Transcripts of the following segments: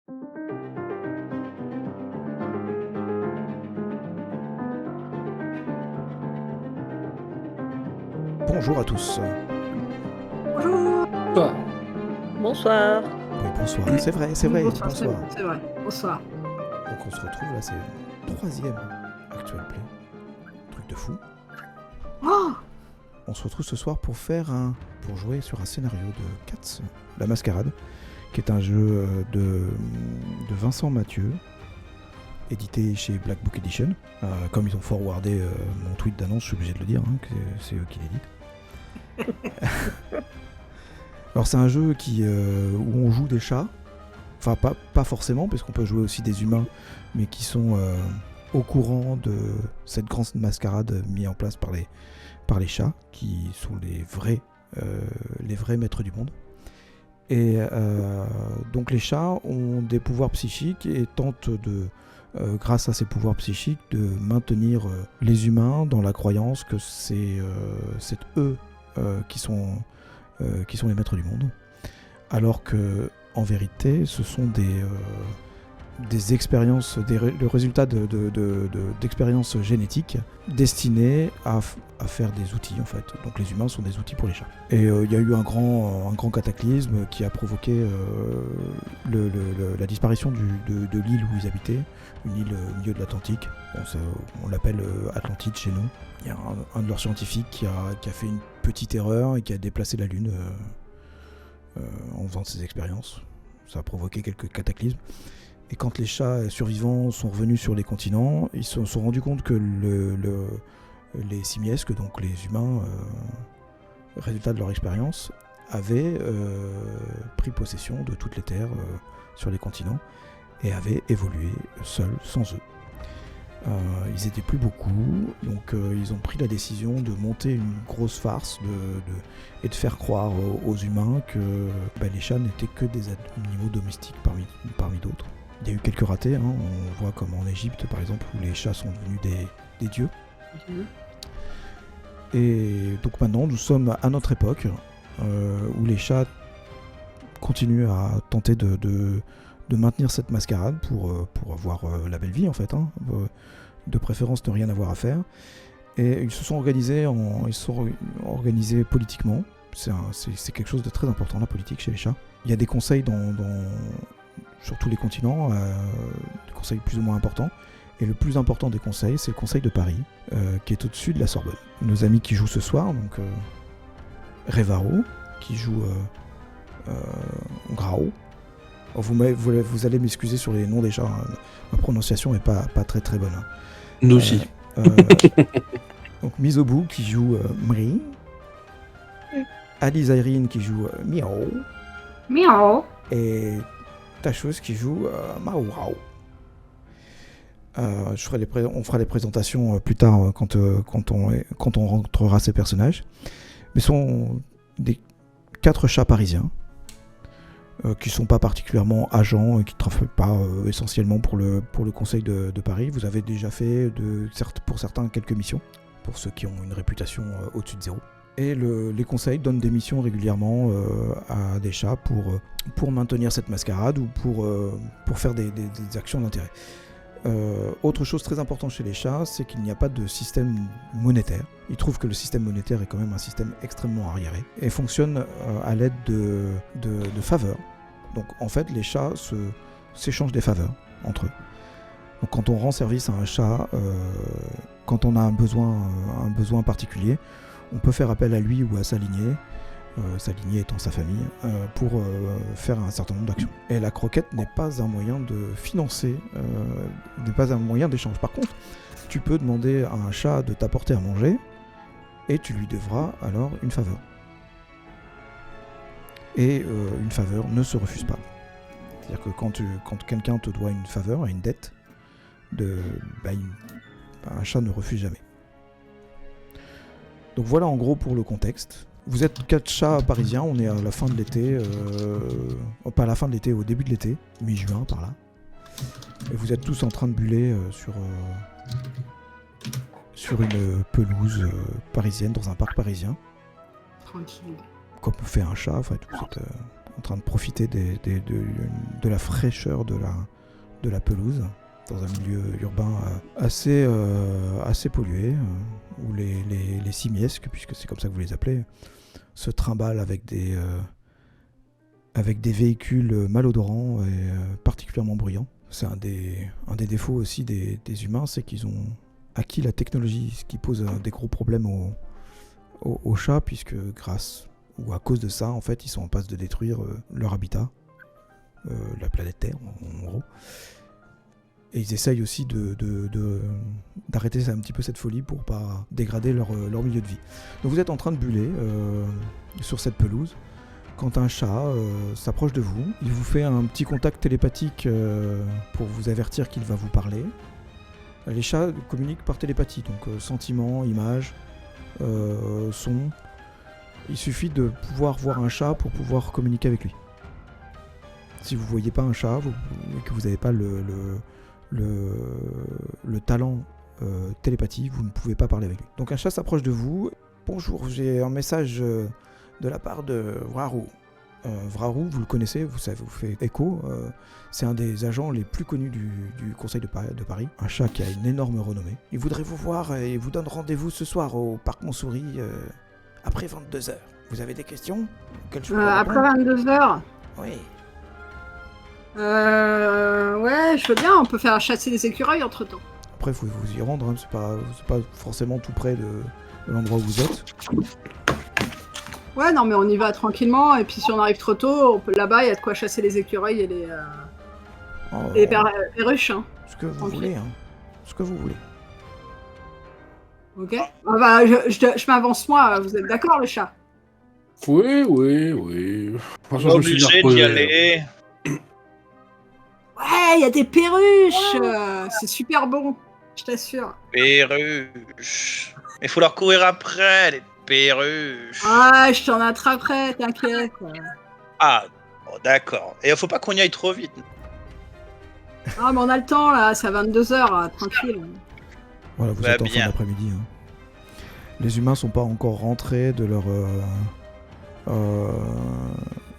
Bonjour à tous. Bonjour. Toi. Bonsoir. Oui, bonsoir. C'est vrai, Bonsoir, bonsoir. c'est vrai. Bonsoir. Donc on se retrouve là, c'est le 3e Actual Play. Truc de fou. Oh, On se retrouve ce soir pour jouer sur un scénario de Cats, La Mascarade, qui est un jeu de Vincent Mathieu, édité chez Black Book Edition. Comme ils ont forwardé mon tweet d'annonce, je suis obligé de le dire, hein, que c'est eux qui l'éditent. Alors c'est un jeu où on joue des chats, enfin pas forcément, parce qu'on peut jouer aussi des humains, mais qui sont au courant de cette grande mascarade mise en place par les chats, qui sont les vrais maîtres du monde. Et donc les chats ont des pouvoirs psychiques et tentent grâce à ces pouvoirs psychiques, de maintenir les humains dans la croyance que c'est eux qui sont les maîtres du monde, alors que en vérité ce sont des expériences, le résultat d'expériences génétiques destinées à faire des outils en fait. Donc les humains sont des outils pour les chats. Et il y a eu un grand cataclysme qui a provoqué la disparition de l'île où ils habitaient, une île au milieu de l'Atlantique. On l'appelle Atlantide chez nous. Il y a un de leurs scientifiques qui a fait une petite erreur et qui a déplacé la Lune en faisant ses expériences. Ça a provoqué quelques cataclysmes. Et quand les chats survivants sont revenus sur les continents, ils se sont rendus compte que les simiesques, donc les humains, résultat de leur expérience, avaient pris possession de toutes les terres sur les continents et avaient évolué seuls, sans eux. Ils étaient plus beaucoup, donc ils ont pris la décision de monter une grosse farce et de faire croire aux humains que les chats n'étaient que des animaux domestiques parmi d'autres. Il y a eu quelques ratés, hein. On voit comme en Égypte par exemple, où les chats sont devenus des dieux. Et donc maintenant nous sommes à notre époque, où les chats continuent à tenter de maintenir cette mascarade pour avoir la belle vie en fait, hein. De préférence ne rien avoir à faire. Et ils se sont organisés politiquement. C'est quelque chose de très important, la politique chez les chats. Il y a des conseils sur tous les continents, des conseils plus ou moins importants. Et le plus important des conseils, c'est le conseil de Paris, qui est au-dessus de la Sorbonne. Nos amis qui jouent ce soir, donc Révaro, qui joue Grao. Vous allez m'excuser sur les noms des chats, hein. Ma prononciation est pas très très bonne, hein. Nous aussi. Donc Mizobu qui joue Mri, Alice Irene qui joue Miao, miaou. et Tachos qui joue Mao. On fera les présentations plus tard quand on rentrera ces personnages. Mais ce sont 4 chats parisiens qui sont pas particulièrement agents et qui ne travaillent pas essentiellement pour le conseil de Paris. Vous avez déjà fait pour certains quelques missions, pour ceux qui ont une réputation au-dessus de 0. Et les conseils donnent des missions régulièrement à des chats pour maintenir cette mascarade ou pour faire des actions d'intérêt. Autre chose très importante chez les chats, c'est qu'il n'y a pas de système monétaire. Ils trouvent que le système monétaire est quand même un système extrêmement arriéré et fonctionne à l'aide de faveurs. Donc en fait, les chats s'échangent des faveurs entre eux. Donc quand on rend service à un chat, quand on a un besoin particulier, on peut faire appel à lui ou à sa lignée étant sa famille, pour faire un certain nombre d'actions. Et la croquette n'est pas un moyen de financer, n'est pas un moyen d'échange. Par contre, tu peux demander à un chat de t'apporter à manger, et tu lui devras alors une faveur. Et une faveur ne se refuse pas. C'est-à-dire que quand quelqu'un te doit une faveur, une dette, un chat ne refuse jamais. Donc voilà en gros pour le contexte. Vous êtes 4 chats parisiens, on est à la fin de l'été, pas à la fin de l'été, au début de l'été, mi-juin par là. Et vous êtes tous en train de buller sur une pelouse parisienne, dans un parc parisien. Tranquille. Comme fait un chat, enfin, vous êtes en train de profiter de la fraîcheur de la pelouse, dans un milieu urbain assez pollué, où les simiesques, puisque c'est comme ça que vous les appelez, se trimballent avec des véhicules malodorants et particulièrement bruyants. C'est un des défauts aussi des humains, c'est qu'ils ont acquis la technologie, ce qui pose des gros problèmes aux chats, puisque grâce ou à cause de ça, en fait, ils sont en passe de détruire leur habitat, la planète Terre, en gros. Et ils essayent aussi d'arrêter un petit peu cette folie pour pas dégrader leur milieu de vie. Donc vous êtes en train de buller sur cette pelouse, quand un chat s'approche de vous. Il vous fait un petit contact télépathique pour vous avertir qu'il va vous parler. Les chats communiquent par télépathie, donc sentiments, images, sons. Il suffit de pouvoir voir un chat pour pouvoir communiquer avec lui. Si vous ne voyez pas un chat et que vous n'avez pas le talent télépathie, vous ne pouvez pas parler avec lui. Donc un chat s'approche de vous. Bonjour, j'ai un message de la part de Vrarou. Vrarou, vous le connaissez, vous savez, vous fait écho. C'est un des agents les plus connus du Conseil de Paris. Un chat qui a une énorme renommée. Il voudrait vous voir et vous donne rendez-vous ce soir au Parc Montsouris après 22h. Vous avez des questions après 22h? Oui. Ouais, je veux bien, on peut faire chasser les écureuils entre-temps. Après, il faut vous y rendre, hein. C'est pas forcément tout près de l'endroit où vous êtes. Ouais, non, mais on y va tranquillement, et puis si on arrive trop tôt, là-bas, il y a de quoi chasser les écureuils et les perruches. Hein. Ce que vous voulez, hein. Ce que vous voulez. Ok. Ah bah, je m'avance moi, vous êtes d'accord, le chat? Oui. On est obligé d'y aller. Ouais, il y a des perruches. C'est super bon, je t'assure. Perruches. Il faut leur courir après, les perruches. Ah, je t'en attraperai, t'inquiète. Ah, bon, d'accord. Et il faut pas qu'on y aille trop vite. Ah, mais on a le temps, là, c'est à 22h, tranquille. Voilà, vous Bah, êtes en fin bien. d'après-midi. Hein. Les humains sont pas encore rentrés de leur...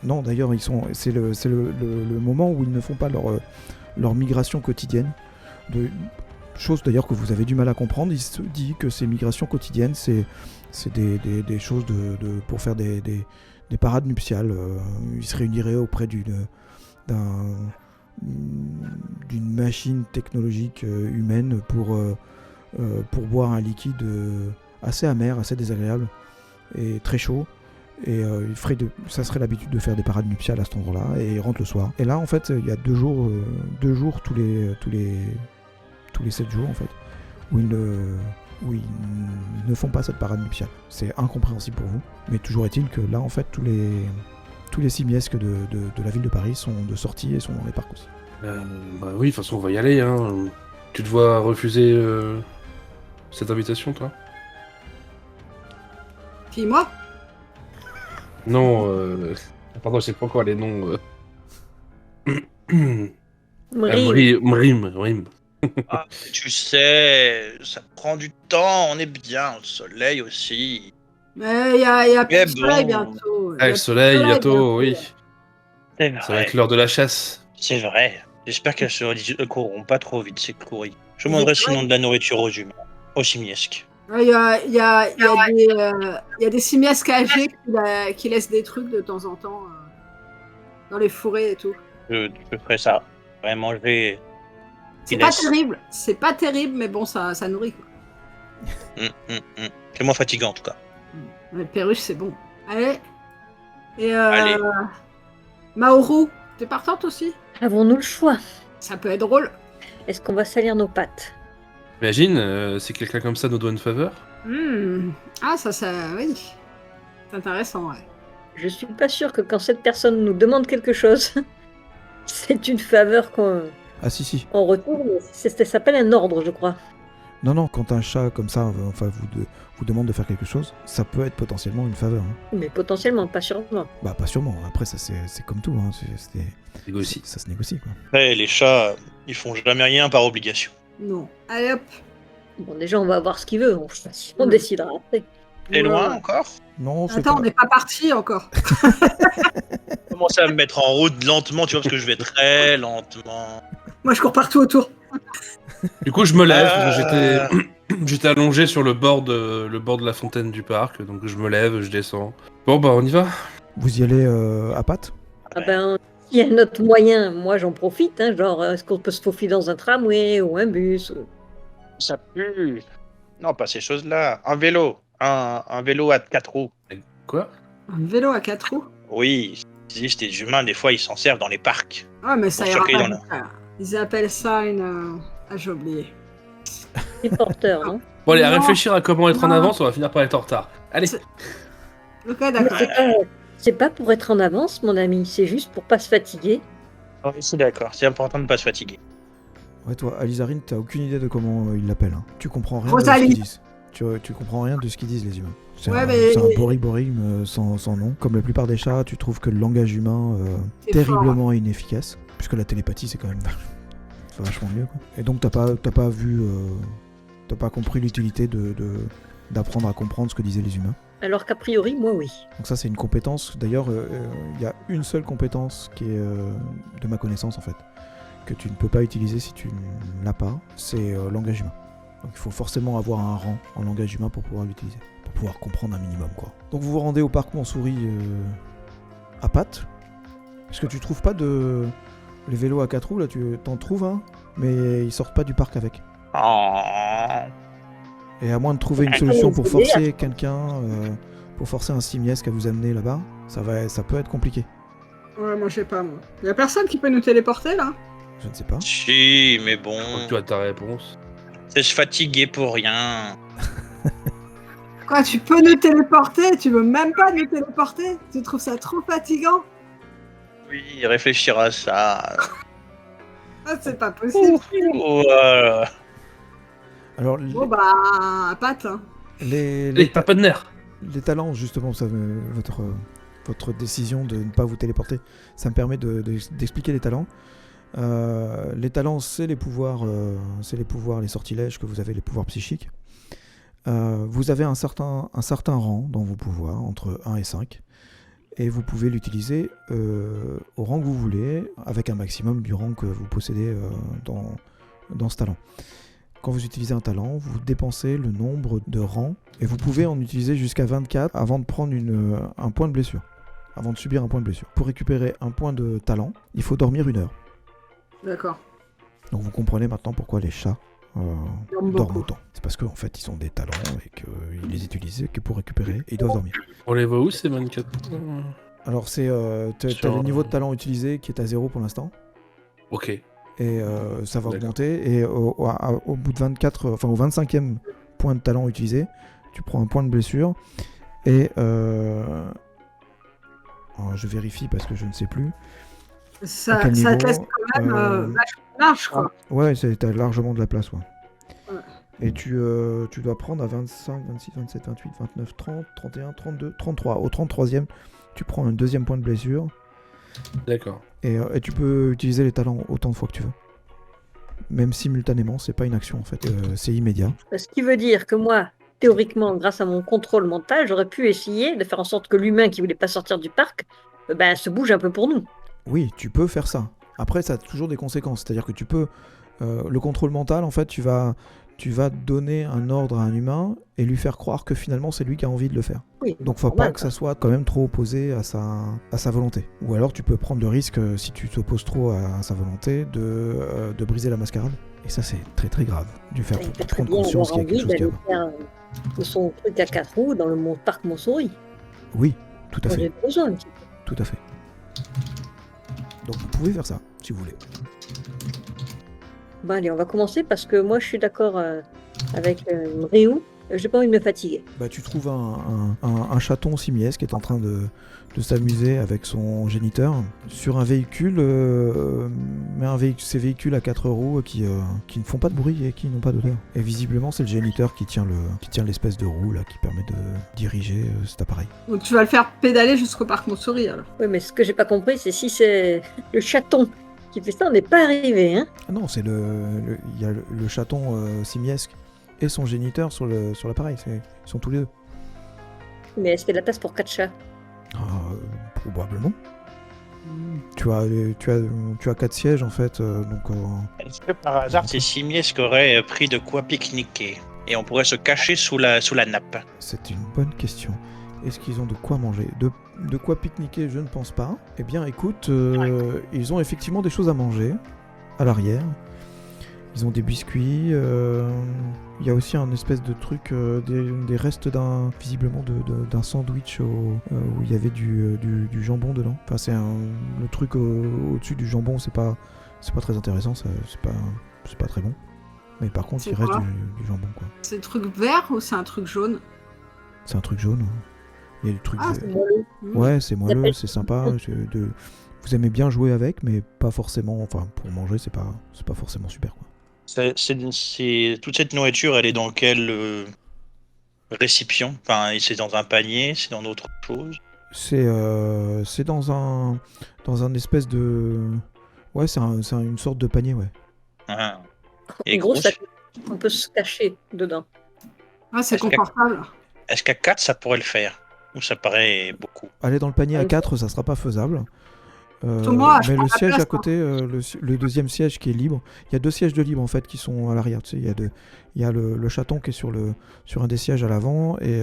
Non, d'ailleurs, c'est le moment où ils ne font pas leur migration quotidienne. Chose d'ailleurs que vous avez du mal à comprendre. Il se dit que ces migrations quotidiennes, c'est des choses pour faire des parades nuptiales. Ils se réuniraient auprès d'une machine technologique humaine pour boire un liquide assez amer, assez désagréable et très chaud. Et ça serait l'habitude de faire des parades nuptiales à cet endroit-là, et ils rentrent le soir. Et là, en fait, il y a 2 jours tous les 7 jours, en fait, où ils ne font pas cette parade nuptiale. C'est incompréhensible pour vous, mais toujours est-il que là, en fait, tous les simiesques de la ville de Paris sont de sortie et sont dans les parcs aussi. Bah oui, de toute façon, on va y aller, hein. Tu te vois refuser cette invitation, toi? Puis moi? Non, pardon, je sais pas quoi les noms. Mrim. Ah, tu sais, ça prend du temps, on est bien, le soleil aussi. Mais il y a plus Mais de soleil bon. bientôt. Ah, le soleil, bientôt, oui. C'est Ça va vrai, être l'heure de la chasse. c'est vrai. J'espère qu'elles se courront pas trop vite, ces courries. Je demanderai sinon de la nourriture aux humains, aux simiesques. Il y a des simiesques âgés qui laissent des trucs de temps en temps dans les fourrés et tout. Je ferai ça. Vraiment, je vais... C'est pas terrible, mais bon, ça nourrit, quoi. C'est moins fatigant, en tout cas. Le perruche, c'est bon. Allez. Et Allez. Maoru, t'es partante aussi? Avons-nous le choix? Ça peut être drôle. Est-ce qu'on va salir nos pattes? Imagine, si quelqu'un comme ça nous doit une faveur. Ah, oui. C'est intéressant, ouais. Je suis pas sûre que quand cette personne nous demande quelque chose, c'est une faveur qu'on Ah si. retourne. Ça s'appelle un ordre, je crois. Non, quand un chat comme ça vous demande de faire quelque chose, ça peut être potentiellement une faveur. Hein. Mais potentiellement, pas sûrement. Bah pas sûrement, après ça c'est comme tout, hein. Négocie. Ça se négocie, quoi. Après, les chats, ils font jamais rien par obligation. Non. Allez hop. Bon, déjà, on va voir ce qu'il veut. On décidera après. T'es loin encore? Non, c'est Attends, pas... on n'est pas parti encore. Comment commencer à me mettre en route lentement, tu vois, parce que je vais très lentement. Moi, je cours partout autour. Du coup, je me lève. Euh. J'étais allongé sur le bord de la fontaine du parc, donc je me lève, je descends. Bon, bah, on y va. Vous y allez à pattes? Ah ben, s'il y a un autre moyen, moi j'en profite. Hein, genre, est-ce qu'on peut se faufiler dans un tramway ou un bus Ça pue. Non, pas ces choses-là. Un vélo. Un vélo à 4 roues. Quoi? Un vélo à 4 roues. Oui, les humains, des fois, ils s'en servent dans les parcs. Ouais, mais ça Pour ira circuler pas. dans vite. Ils appellent ça une. Ah, j'ai oublié. Les porteurs, non? Bon, allez, à Non. réfléchir à comment être en Non. avance, on va finir par être en retard. Allez. Ok, Mais d'accord. c'est pas pour être en avance, mon ami, c'est juste pour pas se fatiguer. Oui, je suis d'accord. C'est important de ne pas se fatiguer. Ouais, toi, Alizarine, t'as aucune idée de comment ils l'appellent. Hein. Tu comprends rien de ce Rosalie. qu'ils disent. Tu comprends rien de ce qu'ils disent, les humains. C'est Ouais, un, mais- c'est un boriborim sans nom. Comme la plupart des chats, tu trouves que le langage humain C'est terriblement inefficace. Puisque la télépathie, c'est quand même vachement mieux. Quoi. Et donc, t'as pas vu. T'as pas compris l'utilité d'apprendre à comprendre ce que disaient les humains. Alors qu'a priori, moi oui. Donc ça c'est une compétence, d'ailleurs il y a une seule compétence qui est de ma connaissance en fait, que tu ne peux pas utiliser si tu ne l'as pas, c'est langage humain. Donc il faut forcément avoir un rang en langage humain pour pouvoir l'utiliser, pour pouvoir comprendre un minimum quoi. Donc vous vous rendez au parc Montsouris à pattes. Est-ce que tu trouves pas de... Les vélos à 4 roues là, tu t'en trouves un, mais ils sortent pas du parc avec. Oh. Et à moins de trouver une solution pour forcer quelqu'un, pour forcer un simiesque à vous amener là-bas, ça peut être compliqué. Ouais, moi, je sais pas, moi. Y'a personne qui peut nous téléporter, là? Je ne sais pas. Si, mais bon. Je crois que tu as ta réponse. C'est se fatiguer pour rien. Quoi, tu peux nous téléporter? Tu veux même pas nous téléporter? Tu trouves ça trop fatigant? Oui, réfléchir à ça. Ah, c'est pas possible. Voilà. Alors, Bon, bah, Pat, hein. Et t'as pas de nerfs. les talents, justement, votre décision de ne pas vous téléporter, ça me permet d'expliquer les talents. Les talents, c'est les pouvoirs, les sortilèges que vous avez, les pouvoirs psychiques. Vous avez un certain rang dans vos pouvoirs, entre 1 et 5. Et vous pouvez l'utiliser au rang que vous voulez, avec un maximum du rang que vous possédez dans ce talent. Quand vous utilisez un talent, vous dépensez le nombre de rangs, et vous pouvez en utiliser jusqu'à 24 avant de prendre un point de blessure, avant de subir un point de blessure. Pour récupérer un point de talent, il faut dormir 1 heure. D'accord. Donc vous comprenez maintenant pourquoi les chats dorment beaucoup. autant. C'est parce qu'en fait ils ont des talents et qu'ils les utilisent que pour récupérer, et ils doivent dormir. On les voit où ces 24? Alors c'est t'as le niveau de talent utilisé qui est à 0 pour l'instant. Ok. Et ça va D'accord. augmenter, et au bout de 24, enfin au 25e point de talent utilisé, tu prends un point de blessure, et je vérifie parce que je ne sais plus. À Ça quel te niveau, laisse quand même vachement large, quoi. Ouais, t'as largement de la place, ouais. Ouais. Et tu dois prendre à 25, 26, 27, 28, 29, 30, 31, 32, 33. Au 33e, tu prends un 2e point de blessure. D'accord. Et tu peux utiliser les talents autant de fois que tu veux. Même simultanément, c'est pas une action en fait, c'est immédiat. Ce qui veut dire que moi, théoriquement, grâce à mon contrôle mental, j'aurais pu essayer de faire en sorte que l'humain qui voulait pas sortir du parc se bouge un peu pour nous. Oui, tu peux faire ça. Après, ça a toujours des conséquences. C'est-à-dire que tu peux... le contrôle mental, en fait, tu vas donner un ordre à un humain et lui faire croire que finalement c'est lui qui a envie de le faire. Oui, Donc faut normal, pas que ça soit quand même trop opposé à sa volonté. Ou alors tu peux prendre le risque, si tu t'opposes trop à sa volonté, de briser la mascarade. Et ça c'est très très grave. Du faire Il peut très prendre bien conscience avoir qu'il y a quelque envie chose qui d'aller va. faire son truc à 4 roues dans le parc Montsouris. Oui, tout à Moi, fait. j'ai besoin un petit peu. Tout à fait. Donc vous pouvez faire ça, si vous voulez. Bon, allez, on va commencer parce que moi je suis d'accord avec Ryu. J'ai pas envie de me fatiguer. Bah, tu trouves un chaton simiesque qui est en train de s'amuser avec son géniteur sur un véhicule, ces véhicules à 4 roues qui ne font pas de bruit et qui n'ont pas d'odeur. Et visiblement, c'est le géniteur qui tient l'espèce de roue là, qui permet de diriger cet appareil. Donc tu vas le faire pédaler jusqu'au parc Montsouris, alors. Oui, mais ce que j'ai pas compris, c'est si c'est le chaton qui fait ça, on n'est pas arrivé, hein. Ah non, c'est il y a le chaton simiesque et son géniteur sur l'appareil. Ils sont tous les deux. Mais est-ce qu'il y a de la place pour 4 chats? Probablement. Tu as 4 sièges en fait, donc Est-ce que par hasard, c'est Simiesque qui aurait pris de quoi pique-niquer et on pourrait se cacher sous la nappe? c'est une bonne question. Est-ce qu'ils ont de quoi manger? De quoi pique-niquer, je ne pense pas. Eh bien, écoute, ils ont effectivement des choses à manger à l'arrière. Ils ont des biscuits. Il y a aussi un espèce de truc, des restes visiblement d'un sandwich où il y avait du jambon dedans. Enfin, le truc au-dessus du jambon, c'est pas très intéressant. C'est pas très bon. Mais par contre, C'est il reste quoi du jambon, quoi. C'est un truc vert ou c'est un truc jaune? C'est un truc jaune. Il y a du truc. Ah, c'est moelleux. Ouais, c'est moelleux, c'est sympa. Vous aimez bien jouer avec, mais pas forcément. Enfin, pour manger, c'est pas forcément super, quoi. Toute cette nourriture, elle est dans quel récipient? Enfin, c'est dans un panier, c'est dans autre chose? C'est dans un espèce de. Ouais, c'est une sorte de panier, ouais. Ah. En Et gros, grosse. on peut se cacher dedans. Ah, c'est Est-ce que- confortable. Est-ce qu'à 4, ça pourrait le faire? Ou ça paraît beaucoup? Aller dans le panier à 4, ça sera pas faisable. Moi, je mais prends le la siège place, à côté, le deuxième siège qui est libre, il y a 2 sièges de libre en fait qui sont à l'arrière. Tu sais, il y a le chaton qui est sur un des sièges à l'avant et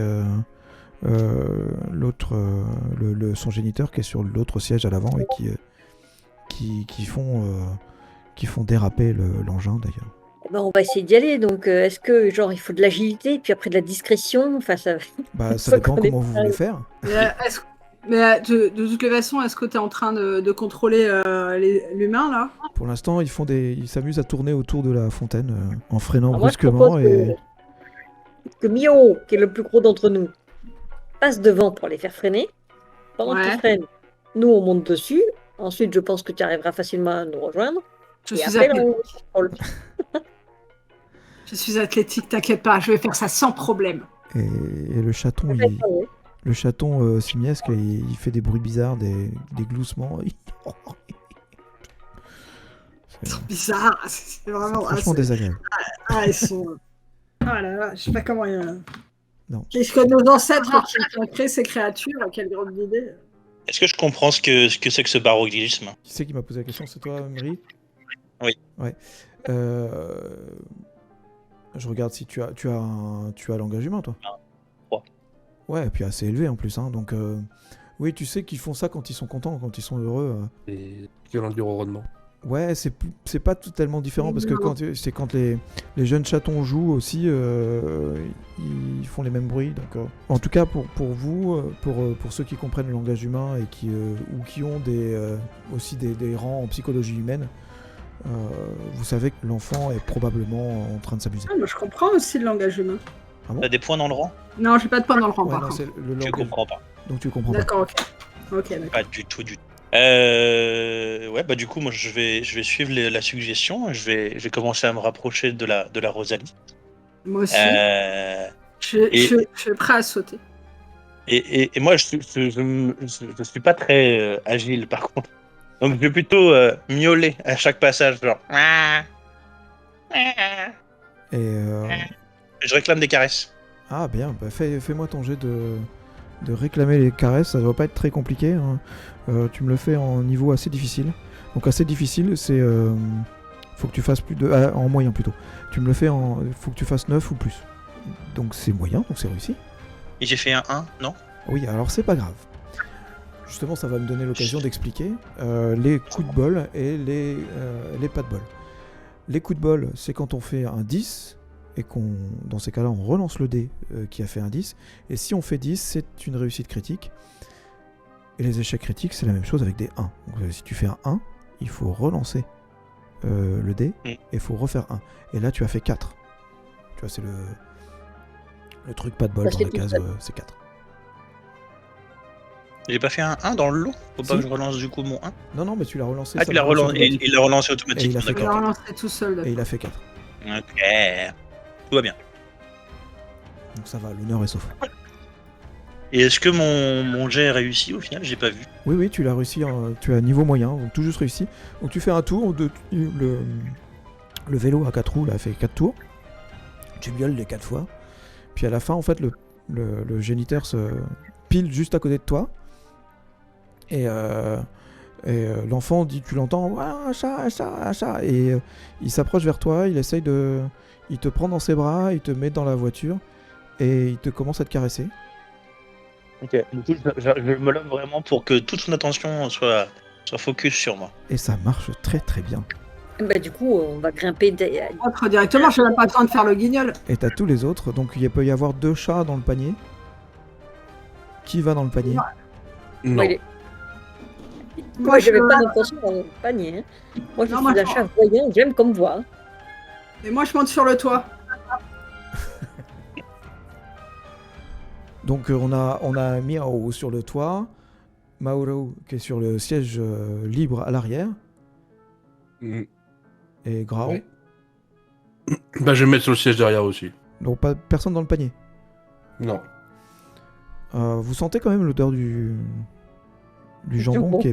l'autre, son géniteur qui est sur l'autre siège à l'avant et qui font déraper l'engin d'ailleurs. Ben, on va essayer d'y aller. Donc, est-ce que genre il faut de l'agilité, puis après de la discrétion? Enfin, ça. Bah, ça Faut dépend qu'on comment ait vous pas- voulez faire. Mais de toutes les façons, est-ce que tu es en train de contrôler l'humain là? Pour l'instant, ils s'amusent à tourner autour de la fontaine en freinant Alors moi, je brusquement propose et que Mio, qui est le plus gros d'entre nous, passe devant pour les faire freiner. Pendant Ouais. qu'ils freinent, nous on monte dessus. Ensuite, je pense que tu arriveras facilement à nous rejoindre. Je Et suis après, athlétique. on Je suis athlétique, t'inquiète pas, je vais faire ça sans problème. et le chaton, le chaton simiesque, il fait des bruits bizarres, des gloussements. C'est Bizarre, c'est vraiment. franchement désagréable. Ils sont. Ah là là, je sais pas comment. Non. Qu'est-ce que nos ancêtres qui ont créé ces créatures? Quelle grande idée. Est-ce que je comprends ce que c'est que ce baroudisme? Qui c'est qui m'a posé la question? C'est toi, Mary? Oui. Ouais. Je regarde si tu as langage humain, toi. 3. Ouais, et puis assez élevé en plus, hein. Donc, oui, tu sais qu'ils font ça quand ils sont contents, quand ils sont heureux. Et violent du ronronnement. Ouais, c'est pas tellement différent parce que quand les jeunes chatons jouent aussi, ils font les mêmes bruits. Donc, en tout cas, pour vous, pour ceux qui comprennent le langage humain et qui ont aussi des rangs en psychologie humaine, vous savez que l'enfant est probablement en train de s'amuser. Ah, moi je comprends aussi le langage humain. T'as des points dans le rang? Non, j'ai pas de point dans le rang Ouais, par non, contre. c'est le Je langage. comprends pas. Donc tu comprends pas. D'accord, ok. Ok, d'accord. Pas du tout. Ouais, bah du coup, moi je vais suivre la suggestion. Je vais commencer à me rapprocher de la Rosalie. Moi aussi. Euh, Je suis prêt à sauter. et moi, je suis pas très agile par contre. Donc je vais plutôt miauler à chaque passage, genre. Et Je réclame des caresses. ah bien, bah fais-moi ton jet de réclamer les caresses, ça doit pas être très compliqué, hein. Tu me le fais en niveau assez difficile. Donc assez difficile, c'est faut que tu fasses plus de en moyen plutôt. Tu me le fais faut que tu fasses 9 ou plus. Donc c'est moyen, donc c'est réussi. Et j'ai fait un 1, non? Oui, alors c'est pas grave. Justement, ça va me donner l'occasion d'expliquer les coups de bol et les pas de bol. Les coups de bol, c'est quand on fait un 10 et dans ces cas-là, on relance le dé qui a fait un 10. Et si on fait 10, c'est une réussite critique. Et les échecs critiques, c'est la même chose avec des 1. Donc, si tu fais un 1, il faut relancer le dé et il faut refaire 1. Et là, tu as fait 4. Tu vois, c'est le truc pas de bol Ça, dans c'est la tout case, seul. c'est 4. J'ai pas fait un 1 dans le lot? Faut pas Si. que je relance du coup mon 1? Non, mais tu l'as relancé. Ah, ça tu l'as le relance relancé, automatiquement. il l'a relancé Et automatiquement, il a fait Je vais d'accord. relancer tout seul. Et d'accord. il a fait 4. Ok. Tout va bien. Donc ça va, l'honneur est sauf. Et est-ce que mon jet est réussi au final? J'ai pas vu. Oui, tu l'as réussi, tu as niveau moyen, donc tout juste réussi. Donc tu fais un tour, le vélo à 4 roues là, fait 4 tours. Tu miaules les 4 fois. Puis à la fin, en fait, le géniteur se pile juste à côté de toi. Et Et l'enfant dit, tu l'entends, ouais, un chat, et il s'approche vers toi, il te prend dans ses bras, il te met dans la voiture, et il te commence à te caresser. Ok. Du coup, je me lève vraiment pour que toute son attention soit focus sur moi. Et ça marche très très bien. Bah, du coup, on va grimper. Entre directement, je n'ai même pas besoin de faire le guignol. Et t'as tous les autres, donc il peut y avoir 2 chats dans le panier. Qui va dans le panier? Non. Moi, Moi, je n'avais pas d'intention dans le panier. Hein. Moi, je suis un chat voyant, j'aime comme voir. Et moi, je monte sur le toit. Donc on a Miao sur le toit, Mauro qui est sur le siège libre à l'arrière, Mm. et Grau. Ouais. Bah, je vais me mettre sur le siège derrière aussi. Donc pas personne dans le panier. Non. Vous sentez quand même l'odeur du jambon qui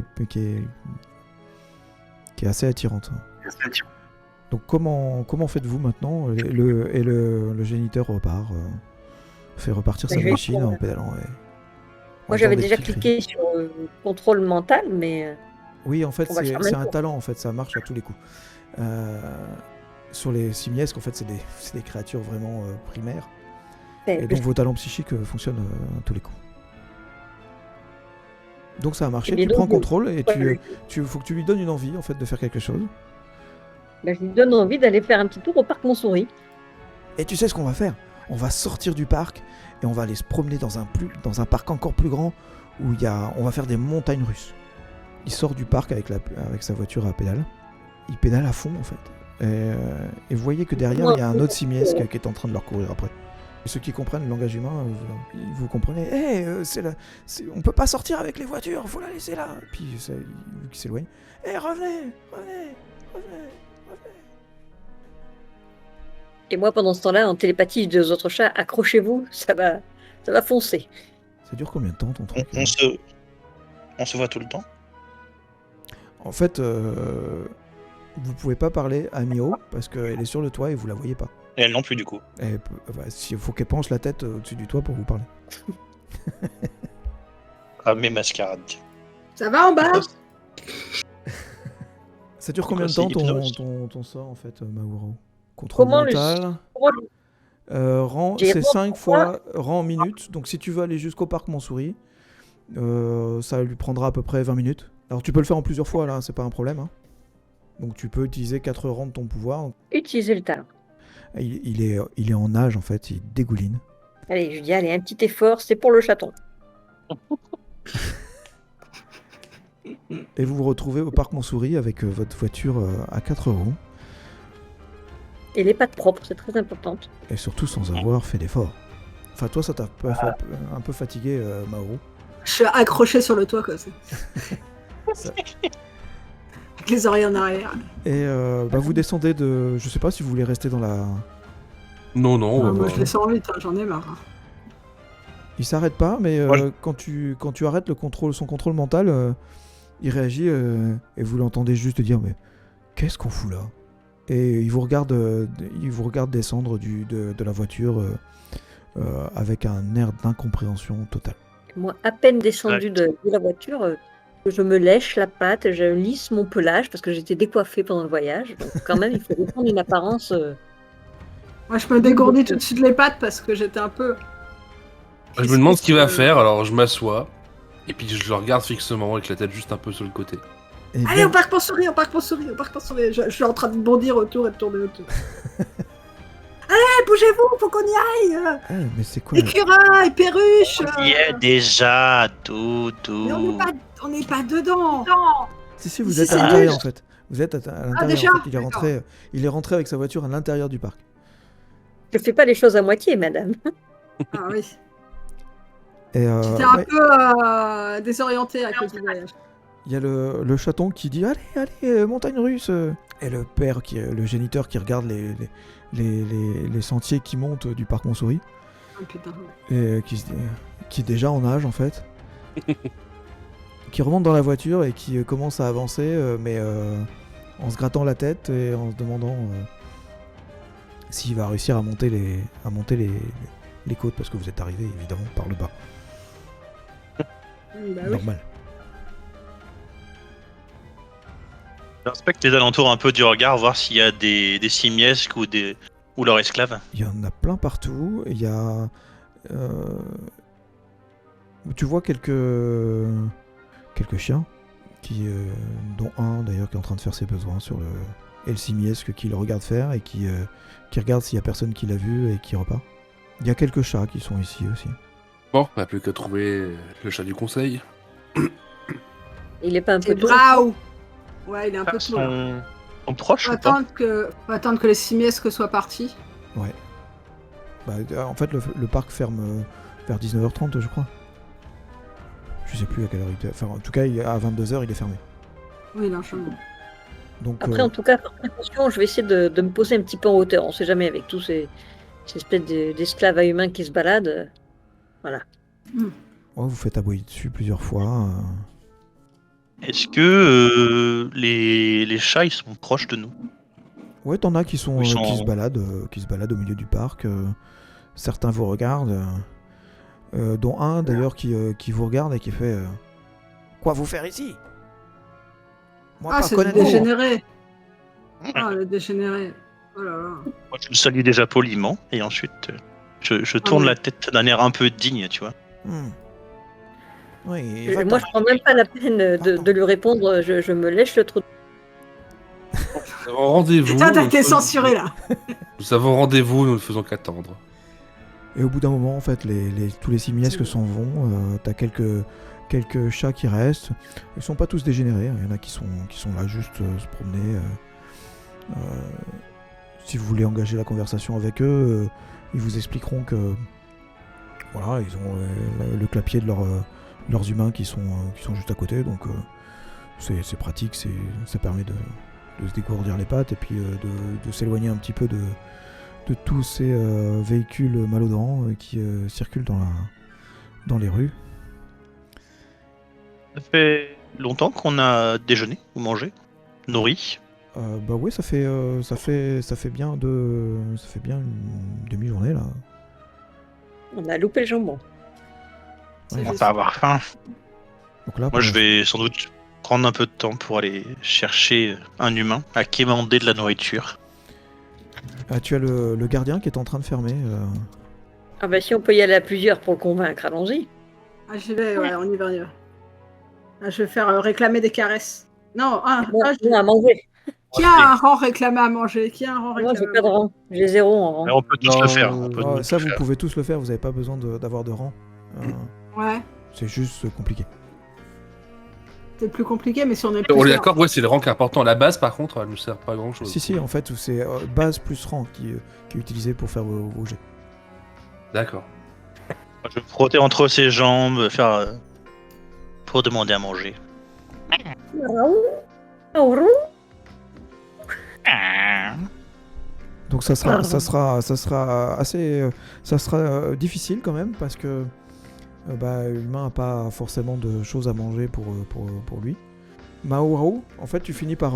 est assez attirante. Donc comment faites-vous maintenant? Le géniteur repart, fait repartir sa machine en pédalant. Moi j'avais déjà cliqué sur contrôle mental, mais... Oui, en fait c'est un talent, en fait, ça marche à tous les coups. Sur les simiesques, en fait c'est des créatures vraiment primaires. Et donc vos talents psychiques fonctionnent à tous les coups. Donc ça a marché, tu prends contrôle et faut que tu lui donnes une envie en fait de faire quelque chose. Bah, je lui donne envie d'aller faire un petit tour au parc Montsouris. Et tu sais ce qu'on va faire? On va sortir du parc et on va aller se promener dans un parc encore plus grand où on va faire des montagnes russes. Il sort du parc avec sa voiture à pédale. Il pédale à fond en fait. Et vous voyez que derrière il y a un autre simiesque qui est en train de leur courir après. Et ceux qui comprennent le langage humain, vous comprenez, on peut pas sortir avec les voitures, faut la laisser là. Puis vu qu'il s'éloigne, revenez. Et moi pendant ce temps-là, en télépathie, je dis aux autres chats, accrochez-vous, ça va foncer. Ça dure combien de temps ton truc? On se voit tout le temps? En fait, vous pouvez pas parler à Mio parce qu'elle est sur le toit et vous la voyez pas. Et elle non plus du coup. Il faut qu'elle penche la tête au-dessus du toit pour vous parler. Ah, mes mascarades. Ça va en bas? Ça dure combien de temps ton sort en fait, Mauro? Contrôle Comment mental. C'est 5 fois rang en minutes. Donc si tu veux aller jusqu'au parc Montsouris, ça lui prendra à peu près 20 minutes. Alors tu peux le faire en plusieurs fois là, c'est pas un problème. Hein. Donc tu peux utiliser 4 rangs de ton pouvoir. Utiliser le talent. Il est en nage en fait, il dégouline. Allez, je dis, allez, un petit effort, c'est pour le chaton. Et vous vous retrouvez au parc Montsouris avec votre voiture à 4 roues. Et les pattes propres, c'est très important. Et surtout sans avoir fait d'effort. Enfin toi ça t'a un peu fatigué, Mauro. Je suis accroché sur le toit quoi. Avec les oreilles en arrière. Et vous descendez de... Je sais pas si vous voulez rester dans la... Non. Moi je descends vite, j'en ai marre. Il s'arrête pas, mais quand tu arrêtes son contrôle mental, il réagit et vous l'entendez juste dire mais qu'est-ce qu'on fout là? Et il vous regarde descendre de la voiture avec un air d'incompréhension totale. Moi, à peine descendu de la voiture, je me lèche la patte, je lisse mon pelage parce que j'étais décoiffée pendant le voyage. Donc quand même, il faut défendre une apparence. Moi, je me dégourdis tout de suite les pattes parce que j'étais un peu... Je me demande ce qu'il va faire, alors je m'assois, et puis je le regarde fixement avec la tête juste un peu sur le côté. Allez, au parc Montsouris. Je suis en train de bondir autour et de tourner autour. Allez, bougez-vous, faut qu'on y aille. Mais c'est quoi? Écureuil, perruche. On y est déjà, tout. Mais on n'est pas dedans. Si, vous êtes à l'intérieur en fait. Vous êtes à l'intérieur. Déjà en fait. Il est rentré avec sa voiture à l'intérieur du parc. Je fais pas les choses à moitié, madame. Ah oui. J'étais un peu désorienté à cause du voyage. Il y a le chaton qui dit allez, montagne russe. Et le père, le géniteur qui regarde les sentiers qui montent du parc Montsouris. Oh, putain. Et qui est déjà en nage en fait. Qui remonte dans la voiture et qui commence à avancer, mais en se grattant la tête et en se demandant s'il va réussir à monter les côtes parce que vous êtes arrivé évidemment par le bas. Bah Normal. J'inspecte les alentours un peu du regard, voir s'il y a des simiesques ou leurs esclaves. Il y en a plein partout. Il y a. Tu vois quelques chiens, dont un d'ailleurs qui est en train de faire ses besoins sur le. Et le simiesque qui le regarde faire et qui regarde s'il y a personne qui l'a vu et qui repart. Il y a quelques chats qui sont ici aussi. Bon, on n'a plus qu'à trouver le chat du conseil. Il est pas un peu C'est tôt. Brau. Ouais, il est un peu tôt. là. Sont proches Faut ou pas attendre que les simiesques soient partis. Ouais. Bah, en fait, le parc ferme vers 19h30, je crois. Je sais plus à quelle heure il est. Enfin, en tout cas, à 22h, il est fermé. Oui, largement. Donc, Après, en tout cas, par précaution, je vais essayer de me poser un petit peu en hauteur. On sait jamais avec tous ces espèces d'esclaves à humains qui se baladent. Voilà. ouais, vous faites aboyer dessus plusieurs fois. Est-ce que les chats, ils sont proches de nous? Ouais, t'en as qui Ils sont- se baladent au milieu du parc. Certains vous regardent, dont un d'ailleurs qui vous regarde et qui fait quoi vous faire ici? Moi Ah, pas c'est le connaître. dégénéré. Ah, le dégénéré. Oh là là. Moi, je le salue déjà poliment, et ensuite, je tourne oui. la tête d'un air un peu digne, tu vois. Oui, Moi, je prends même pas la peine de lui répondre. Je me lèche le trou. Nous avons rendez-vous. Putain, t'as nous été faisons- censuré là. Nous avons rendez-vous, nous ne faisons qu'attendre. Et au bout d'un moment, en fait, tous les simiesques s'en vont. T'as quelques chats qui restent. Ils sont pas tous dégénérés. Il y en a qui sont là juste se promener. Si vous voulez engager la conversation avec eux, ils vous expliqueront que voilà, ils ont le clapier de leurs humains qui sont juste à côté. Donc c'est pratique. Ça permet de se dégourdir les pattes et puis de s'éloigner un petit peu de tous ces véhicules malodorants qui circulent dans les rues. Ça fait longtemps qu'on a déjeuné ou mangé, nourri. Bah ouais, ça fait bien une demi-journée là. On a loupé le jambon. C'est On va juste. pas avoir faim. Donc là, Moi, je vais sans doute prendre un peu de temps pour aller chercher un humain à quémander de la nourriture. tu as le gardien qui est en train de fermer. Ah bah si on peut y aller à plusieurs pour le convaincre, allons-y. Ah, j'y vais, ouais, on y va. Ah, je vais faire réclamer des caresses. Non, Bon, je- à manger. qui a un rang réclamé à manger? Qui a un rang Moi, réclamé j'ai à pas de manger rang. J'ai 0 en rang. Mais on peut tous Non, le faire. On peut tous Ça, le vous faire. pouvez tous le faire. Vous n'avez pas besoin d'avoir de rang. Ouais, C'est juste compliqué. c'est plus compliqué, mais si on est On est plusieurs. d'accord, ouais, c'est le rang qui est important. La base, par contre, elle ne sert pas à grand chose. Si, en fait, c'est base plus rang qui est utilisé pour faire vos jets. D'accord. Je vais me frotter entre ses jambes, faire pour demander à manger. Donc ça sera assez, ça sera difficile quand même parce que l'humain n'a pas forcément de choses à manger pour lui. Mao, en fait, tu finis par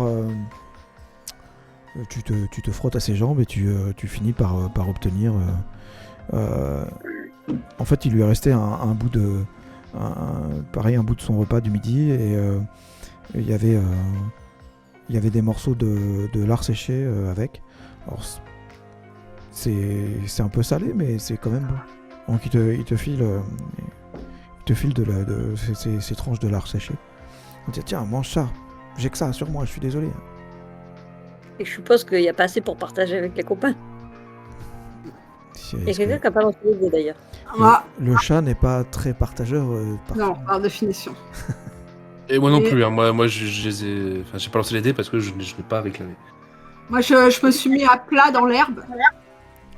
tu te frottes à ses jambes et tu finis par obtenir. En fait, il lui est resté un bout de un bout de son repas du midi et il y avait des morceaux de lard séché avec. Alors, c'est un peu salé, mais c'est quand même bon. Donc il te file ces tranches de lard séché. On dit tiens, mange ça. J'ai que ça sur moi, je suis désolé. Et je suppose qu'il n'y a pas assez pour partager avec les copains. Et quelqu'un qui n'a pas lancé les dés d'ailleurs. Ah, Le chat n'est pas très partageur. non, par définition. Et moi non Et- plus, hein. Moi je les ai. Enfin, j'ai pas lancé les dés parce que je n'ai pas réclamé. Moi, je me suis mis à plat dans l'herbe.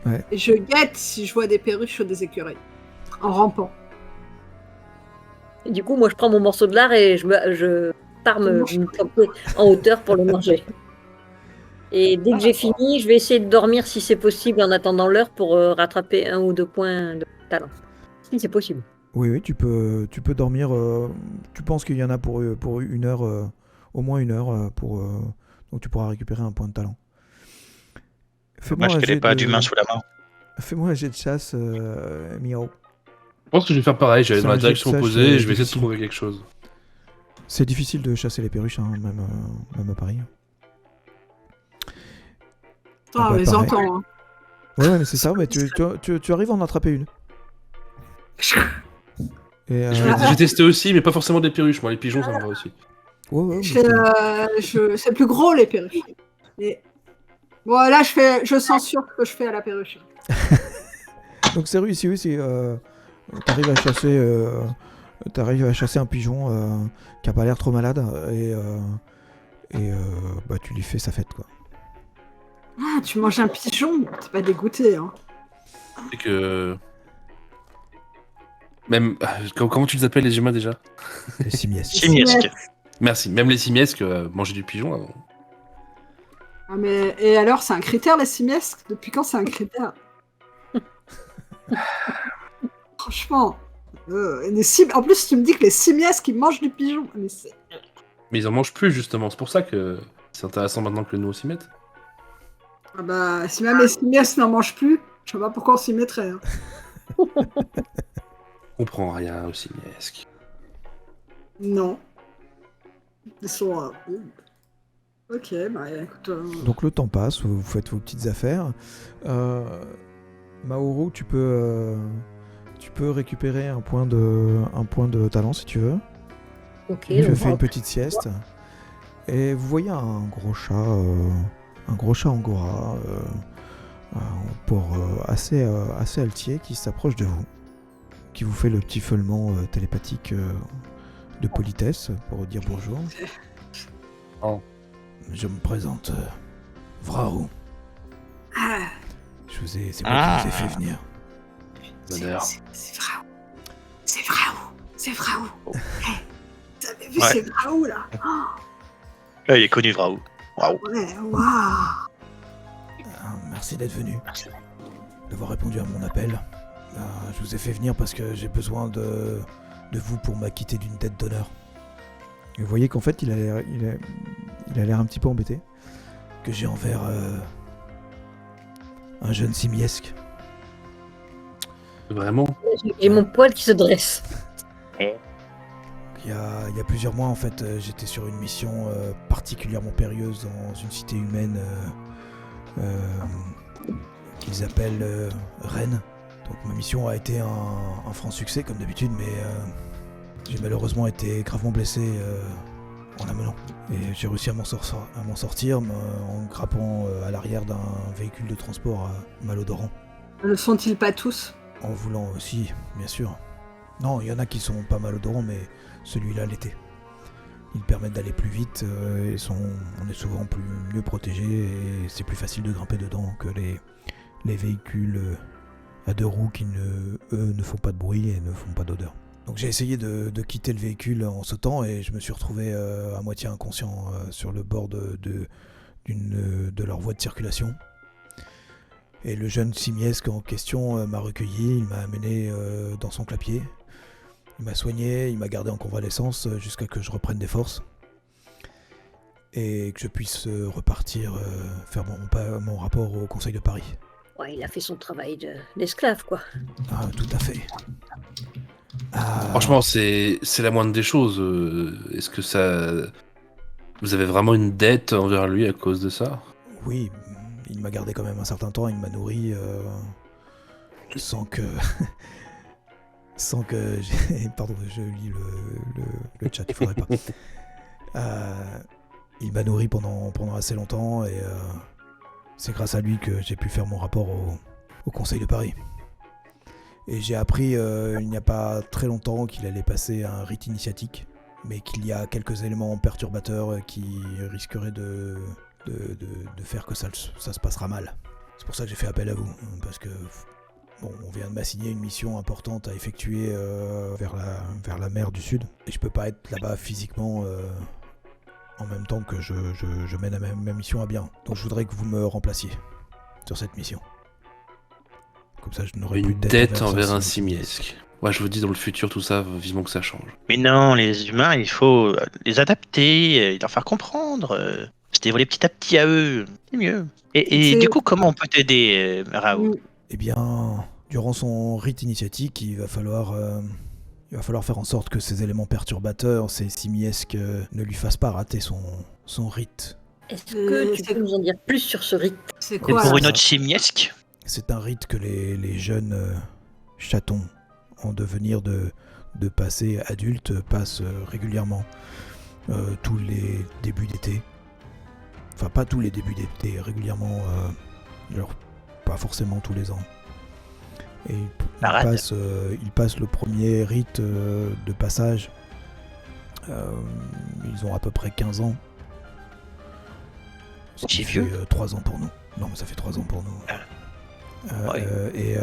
Ouais. Et je guette si je vois des perruches ou des écureuils. En rampant. Et du coup, moi, je prends mon morceau de lard et je pars me planter en hauteur pour le manger. Et dès que j'ai fini, je vais essayer de dormir si c'est possible en attendant l'heure pour rattraper 1 ou 2 points de talent. Si c'est possible. Oui, tu peux dormir. Tu penses qu'il y en a pour une heure, au moins une heure, donc tu pourras récupérer un point de talent. Fais-moi Dommage un qu'elle jet ait pas de- du main sous la main. Fais-moi un jet de chasse, Miao. Je pense que je vais faire pareil, j'allais C'est dans un la jet de direction sage, opposée et je vais essayer de difficile. trouver quelque chose. C'est difficile de chasser les perruches, hein, même à Paris. Attends, bah, les pareil. entends. Hein. Ouais, mais c'est ça, mais tu arrives à en attraper une. Et, J'ai testé aussi, mais pas forcément des perruches. Moi, les pigeons, ça me va aussi. ouais, C'est plus gros les perruches. Mais... Bon, là, je censure ce que je fais à la perruche. Donc c'est réussi, oui, t'arrives à chasser un pigeon qui a pas l'air trop malade et bah tu lui fais sa fête quoi. Ah, tu manges un pigeon, t'es pas dégoûté, hein. C'est que. Même. Comment tu les appelles les humains déjà? Les simiesques. Chimiesque. Merci. Même les simiesques, manger du pigeon. Ah, mais... Et alors, c'est un critère, les simiesques? Depuis quand c'est un critère? Franchement. En plus, tu me dis que les simiesques, ils mangent du pigeon. Mais ils en mangent plus, justement. C'est pour ça que c'est intéressant maintenant que nous on s'y mette. Ah bah, si même les simiesques n'en mangent plus, je sais pas pourquoi on s'y mettrait. Hein. On comprend rien aux simiesques. Non. Ils sont... Ok, bah écoute... Donc le temps passe, vous faites vos petites affaires. Maoru, tu peux récupérer un point de talent si tu veux. Ok, Tu donc, fais une petite sieste. Et vous voyez un gros chat angora, assez altier qui s'approche de vous, qui vous fait le petit feulement télépathique de politesse pour dire bonjour. Oh. Je me présente, Vraou. Ah, C'est moi qui vous ai fait venir. Bonheur. c'est Vraou. C'est Vraou. C'est Vraou. Hey, vous avez vu, Ouais. c'est Vraou, là. Il est connu, Vraou. Waouh. Ouais, waouh. Merci d'être venu, d'avoir répondu à mon appel. Je vous ai fait venir parce que j'ai besoin de vous pour m'acquitter d'une dette d'honneur. Et vous voyez qu'en fait, il a l'air un petit peu embêté. Que j'ai envers un jeune simiesque. Vraiment? j'ai mon poil qui se dresse. Il y a plusieurs mois, en fait, j'étais sur une mission particulièrement périlleuse dans une cité humaine qu'ils appellent Rennes. Donc ma mission a été un franc succès, comme d'habitude, mais j'ai malheureusement été gravement blessé en la menant. Et j'ai réussi à m'en sortir en grappant à l'arrière d'un véhicule de transport malodorant. Ne sont-ils pas tous? En voulant aussi, bien sûr. Non, il y en a qui sont pas malodorants, mais celui-là l'était. Ils permettent d'aller plus vite et on est souvent mieux protégé et c'est plus facile de grimper dedans que les véhicules à deux roues qui ne font pas de bruit et ne font pas d'odeur. Donc j'ai essayé de quitter le véhicule en sautant et je me suis retrouvé à moitié inconscient sur le bord de leur voie de circulation. Et le jeune simiesque en question m'a recueilli, il m'a amené dans son clapier. Il m'a soigné, il m'a gardé en convalescence jusqu'à que je reprenne des forces. Et que je puisse repartir faire mon rapport au Conseil de Paris. Ouais, il a fait son travail d'esclave, quoi. Ah, tout à fait. Franchement, c'est la moindre des choses. Est-ce que ça... Vous avez vraiment une dette envers lui à cause de ça? Oui, il m'a gardé quand même un certain temps, il m'a nourri sans que... Pardon, je lis le chat, il faudrait pas. Il m'a nourri pendant assez longtemps et c'est grâce à lui que j'ai pu faire mon rapport au Conseil de Paris. Et j'ai appris il n'y a pas très longtemps qu'il allait passer un rite initiatique, mais qu'il y a quelques éléments perturbateurs qui risqueraient de faire que ça se passera mal. C'est pour ça que j'ai fait appel à vous, parce que bon, on vient de m'assigner une mission importante à effectuer vers la mer du Sud, et je peux pas être là-bas physiquement en même temps que je mène ma mission à bien. Donc je voudrais que vous me remplaciez sur cette mission. Comme ça, je n'aurai plus Une de dette envers un simiesque. Ouais, je vous dis, dans le futur, tout ça, vivement que ça change. Mais non, les humains, il faut les adapter, leur faire comprendre, se dévoiler petit à petit à eux. C'est mieux. Et du coup, comment on peut t'aider, Raoult? Eh bien, durant son rite initiatique, il va falloir faire en sorte que ces éléments perturbateurs, ces simiesques, ne lui fassent pas rater son rite. Est-ce que tu peux nous en dire plus sur ce rite? C'est Et quoi pour là une autre simiesque, C'est un rite que les jeunes chatons en devenir de passer adultes passent régulièrement tous les débuts d'été. Enfin, pas tous les débuts d'été, régulièrement, alors pas forcément tous les ans. Et Parade. ils passent le premier rite de passage. Ils ont à peu près 15 ans. Ce qui C'est vieux. fait 3 ans pour nous. Non, mais ça fait 3 ans pour nous. Ouais. Et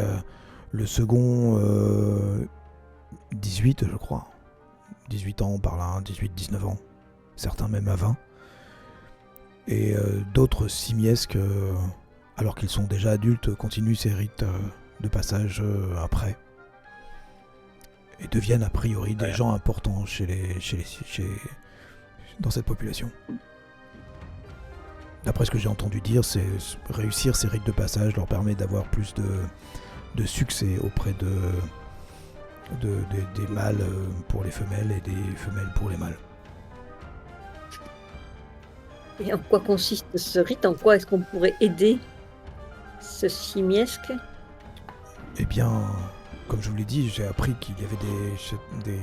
le second, 18, je crois. 18 ans par là, 18-19 ans. Certains même à 20. Et d'autres simiesques, alors qu'ils sont déjà adultes, continuent ces rites de passage après. Et deviennent a priori des gens importants dans cette population. D'après ce que j'ai entendu dire, c'est réussir ces rites de passage leur permet d'avoir plus de succès auprès des mâles pour les femelles et des femelles pour les mâles. Et en quoi consiste ce rite? En quoi est-ce qu'on pourrait aider ce simiesque? Eh bien, comme je vous l'ai dit, j'ai appris qu'il y avait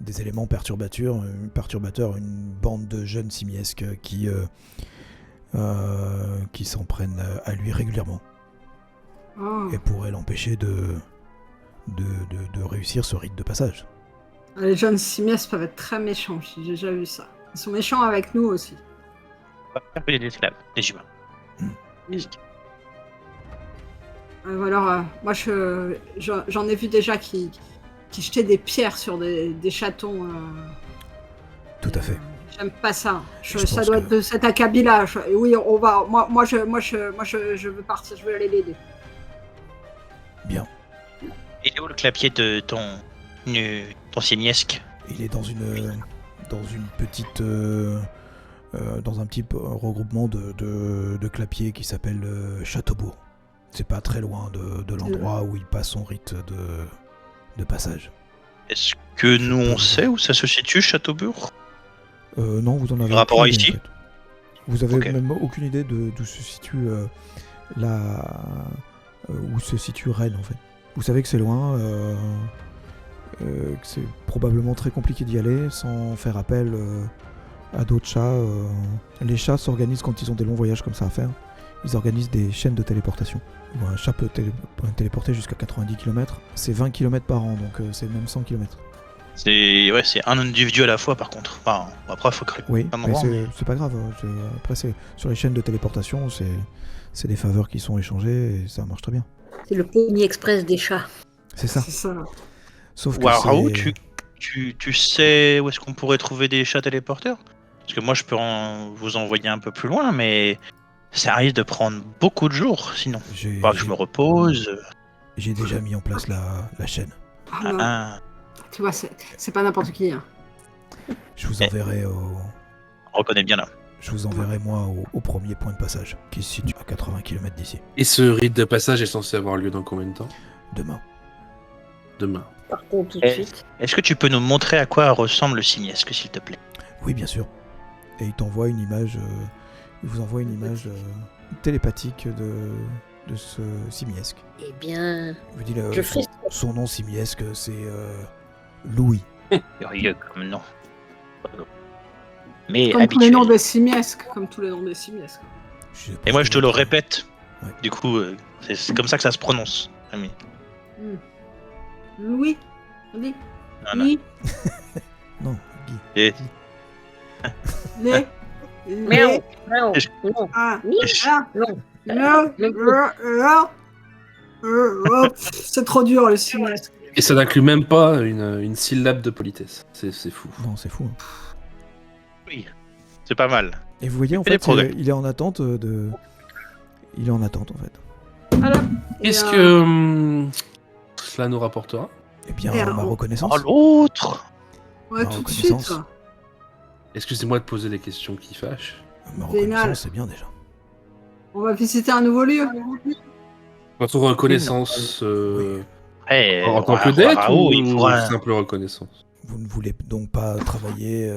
des éléments perturbateurs, une bande de jeunes simiesques qui s'en prennent à lui régulièrement Oh. et pourraient l'empêcher de réussir ce rite de passage. Les jeunes simiesques peuvent être très méchants, j'ai déjà vu ça. Ils sont méchants avec nous aussi. on va faire que des esclaves, des humains. Alors, moi, j'en ai vu déjà qui jetaient des pierres sur des chatons. Tout à fait. J'aime pas ça. Je Ça pense doit que- être de cet acabit-là. Oui, on va. Moi, je veux partir. Je veux aller l'aider. Bien. Et où le clapier de ton simiesque? Il est dans une petite dans un petit regroupement de clapiers qui s'appelle Châteaubourg. C'est pas très loin de l'endroit où il passe son rite de passage. Est-ce que nous on sait où ça se situe, Châteaubourg? Non, vous en avez Par rapport à aucune idée, ici en fait. Vous avez Ok. même aucune idée d'où se situe où se situe Rennes en fait. Vous savez que c'est loin, que c'est probablement très compliqué d'y aller sans faire appel à d'autres chats. Les chats s'organisent quand ils ont des longs voyages comme ça à faire. Ils organisent des chaînes de téléportation. Où un chat peut téléporter jusqu'à 90 km. C'est 20 km par an, donc c'est même 100 km. C'est un individu à la fois par contre. Enfin, après faut que... Oui, Un mais moment, c'est pas grave. Après, sur les chaînes de téléportation, c'est des faveurs qui sont échangées et ça marche très bien. C'est le Pony Express des chats. C'est ça. C'est ça. Sauf que Waouh, c'est... tu sais où est-ce qu'on pourrait trouver des chats téléporteurs? Parce que moi je peux vous envoyer un peu plus loin, mais ça risque de prendre beaucoup de jours sinon. J'ai Faudra que je me repose. j'ai déjà mis en place la chaîne. Ah, non. Ah, Tu vois, c'est pas n'importe qui. Hein. Je vous enverrai on reconnaît bien là. je vous enverrai moi au premier point de passage qui se situe à 80 km d'ici. Et ce rite de passage est censé avoir lieu dans combien de temps? Demain. Demain. Par contre, tout de Eh. suite. Est-ce que tu peux nous montrer à quoi ressemble le simiesque, s'il te plaît? Oui, bien sûr. Et il t'envoie une image. Il vous envoie une image télépathique de ce simiesque. Eh bien, Il vous dit je ferai son nom simiesque, c'est Louis. Curieux comme nom. Mais Comme tous les habituel. noms des simiesques. Comme tous les noms des simiesques. Et moi je te le répète. Ouais. Du coup, c'est comme ça que ça se prononce, ami. Louis. Louis. Non, non. Louis. Non, Guy. Et- Les. Miaou, miaou, non, Ah. ni, Ah. non. C'est trop dur le simiesque. Et ça n'inclut même pas une syllabe de politesse. C'est fou. Non, c'est fou. Hein. Oui, c'est pas mal. Et vous voyez, en Fais des fait, progrès. il est en attente de. Il est en attente, en fait. Voilà. Et, Qu'est-ce que cela nous rapportera? Eh bien, Et ma alors, reconnaissance. Oh, l'autre! Ouais, Ma tout de suite. reconnaissance. Excusez-moi de poser des questions qui fâchent. Ma Vénal. reconnaissance, c'est bien déjà. On va visiter un nouveau lieu. Votre reconnaissance en tant que dette Raoult, ou il faudra... simple reconnaissance? Vous ne voulez donc pas travailler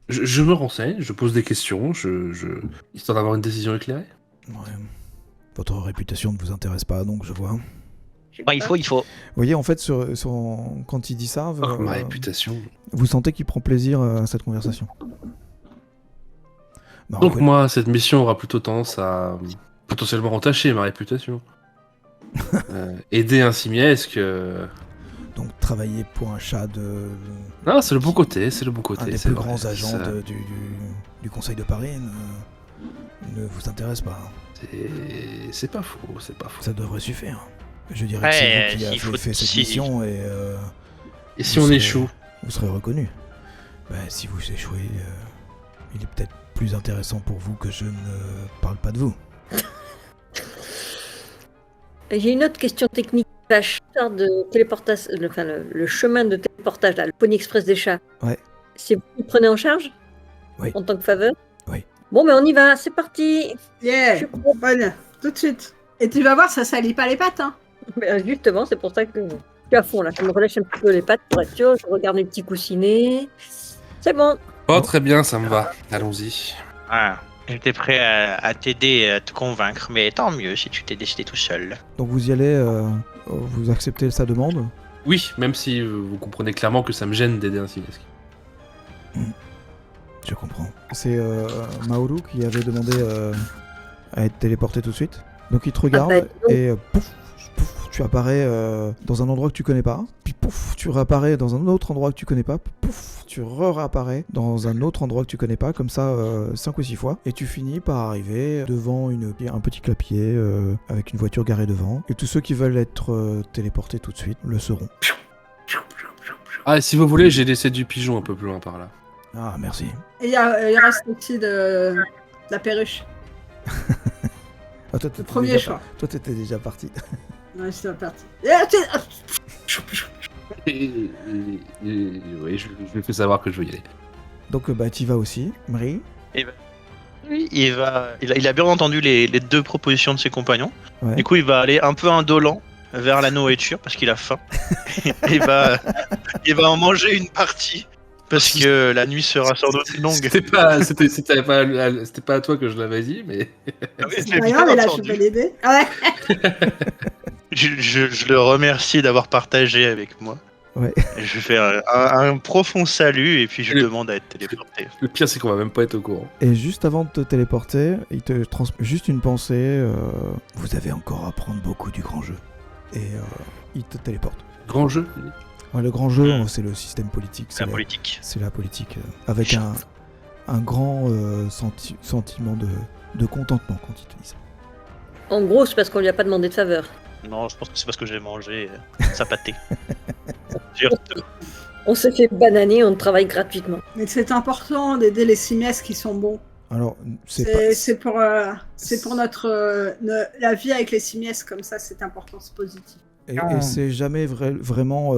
Je me renseigne, je pose des questions, histoire d'avoir une décision éclairée. Ouais. Votre réputation ne vous intéresse pas, donc je vois. Ouais, il faut. Vous voyez, en fait, quand il dit ça, Ma réputation. vous sentez qu'il prend plaisir à cette conversation. Bah, Donc en fait, moi, cette mission aura plutôt tendance à potentiellement entacher ma réputation. Aider un simiesque... donc travailler pour un chat de... Non, c'est le bon côté, un des c'est plus vrai, grands agents ça- du Conseil de Paris ne vous intéresse pas. C'est pas faux, c'est pas faux. Ça devrait suffire. Je dirais Ouais, que c'est vous qui s'il faut- avez fait cette si- mission et Et si vous on serez- échoue? vous serez reconnu. Ben, si vous échouez, il est peut-être plus intéressant pour vous que je ne parle pas de vous. J'ai une autre question technique. La charte de téléportation, le chemin de téléportage, là, le Pony Express des chats. Ouais. C'est vous qui le prenez en charge? Oui. En tant que faveur? Oui. Bon, mais on y va, c'est parti. Je Yeah, suis prête. bonne, tout de suite. Et tu vas voir, ça salit pas les pattes, hein. Mais, justement, c'est pour ça que je suis à fond là. Je me relâche un petit peu les pattes pour être sûr. Je regarde les petits coussinets. C'est bon. Oh, très bien, ça me va. Allons-y. Ah, j'étais prêt à t'aider, à te convaincre, mais tant mieux si tu t'es décidé tout seul. Donc vous y allez, vous acceptez sa demande. Oui, même si vous comprenez clairement que ça me gêne d'aider un simiesque. Je comprends. C'est Maoru qui avait demandé à être téléporté tout de suite. Donc il te regarde bah, non. et pouf, pouf, tu apparais dans un endroit que tu connais pas. Puis pouf, tu réapparais dans un autre endroit que tu connais pas. Pouf, tu réapparais dans un autre endroit que tu connais pas. Comme ça 5 ou 6 fois. Et tu finis par arriver devant un petit clapier avec une voiture garée devant. Et tous ceux qui veulent être téléportés tout de suite le seront. Ah, et si vous voulez, j'ai laissé du pigeon un peu plus loin par là. Ah, merci. Et il reste aussi de la perruche. Ah, toi, Le premier choix. Toi, t'étais déjà parti. Ouais, c'est parti. Oui, je lui fais savoir que je veux y aller. Donc, bah, t'y vas aussi, Marie. Oui, il a bien entendu les deux propositions de ses compagnons. Ouais. Du coup, il va aller un peu indolent vers la nourriture parce qu'il a faim. il va en manger une partie parce que la nuit sera sans doute longue. C'était pas à toi que je l'avais dit, mais... C'est pas grave, mais là, je peux l'aider. Ouais. Je le remercie d'avoir partagé avec moi. Ouais. Je fais un profond salut et puis je demande à être téléporté. Le pire, c'est qu'on va même pas être au courant. Et juste avant de te téléporter, il te transmet juste une pensée. Vous avez encore à apprendre beaucoup du grand jeu. Et il te téléporte. Grand jeu. Ouais, le grand jeu, c'est le système politique. C'est la politique. C'est la politique. Avec un grand sentiment de contentement quand il te dit ça. En gros, c'est parce qu'on lui a pas demandé de faveur. Non, je pense que c'est parce que j'ai mangé sa pâté. On s'est fait bananer, on travaille gratuitement. Mais c'est important d'aider les simiesques qui sont bons. Alors, c'est pas... C'est pour notre la vie avec les simiesques, comme ça, c'est important, c'est positif. Et c'est jamais vraiment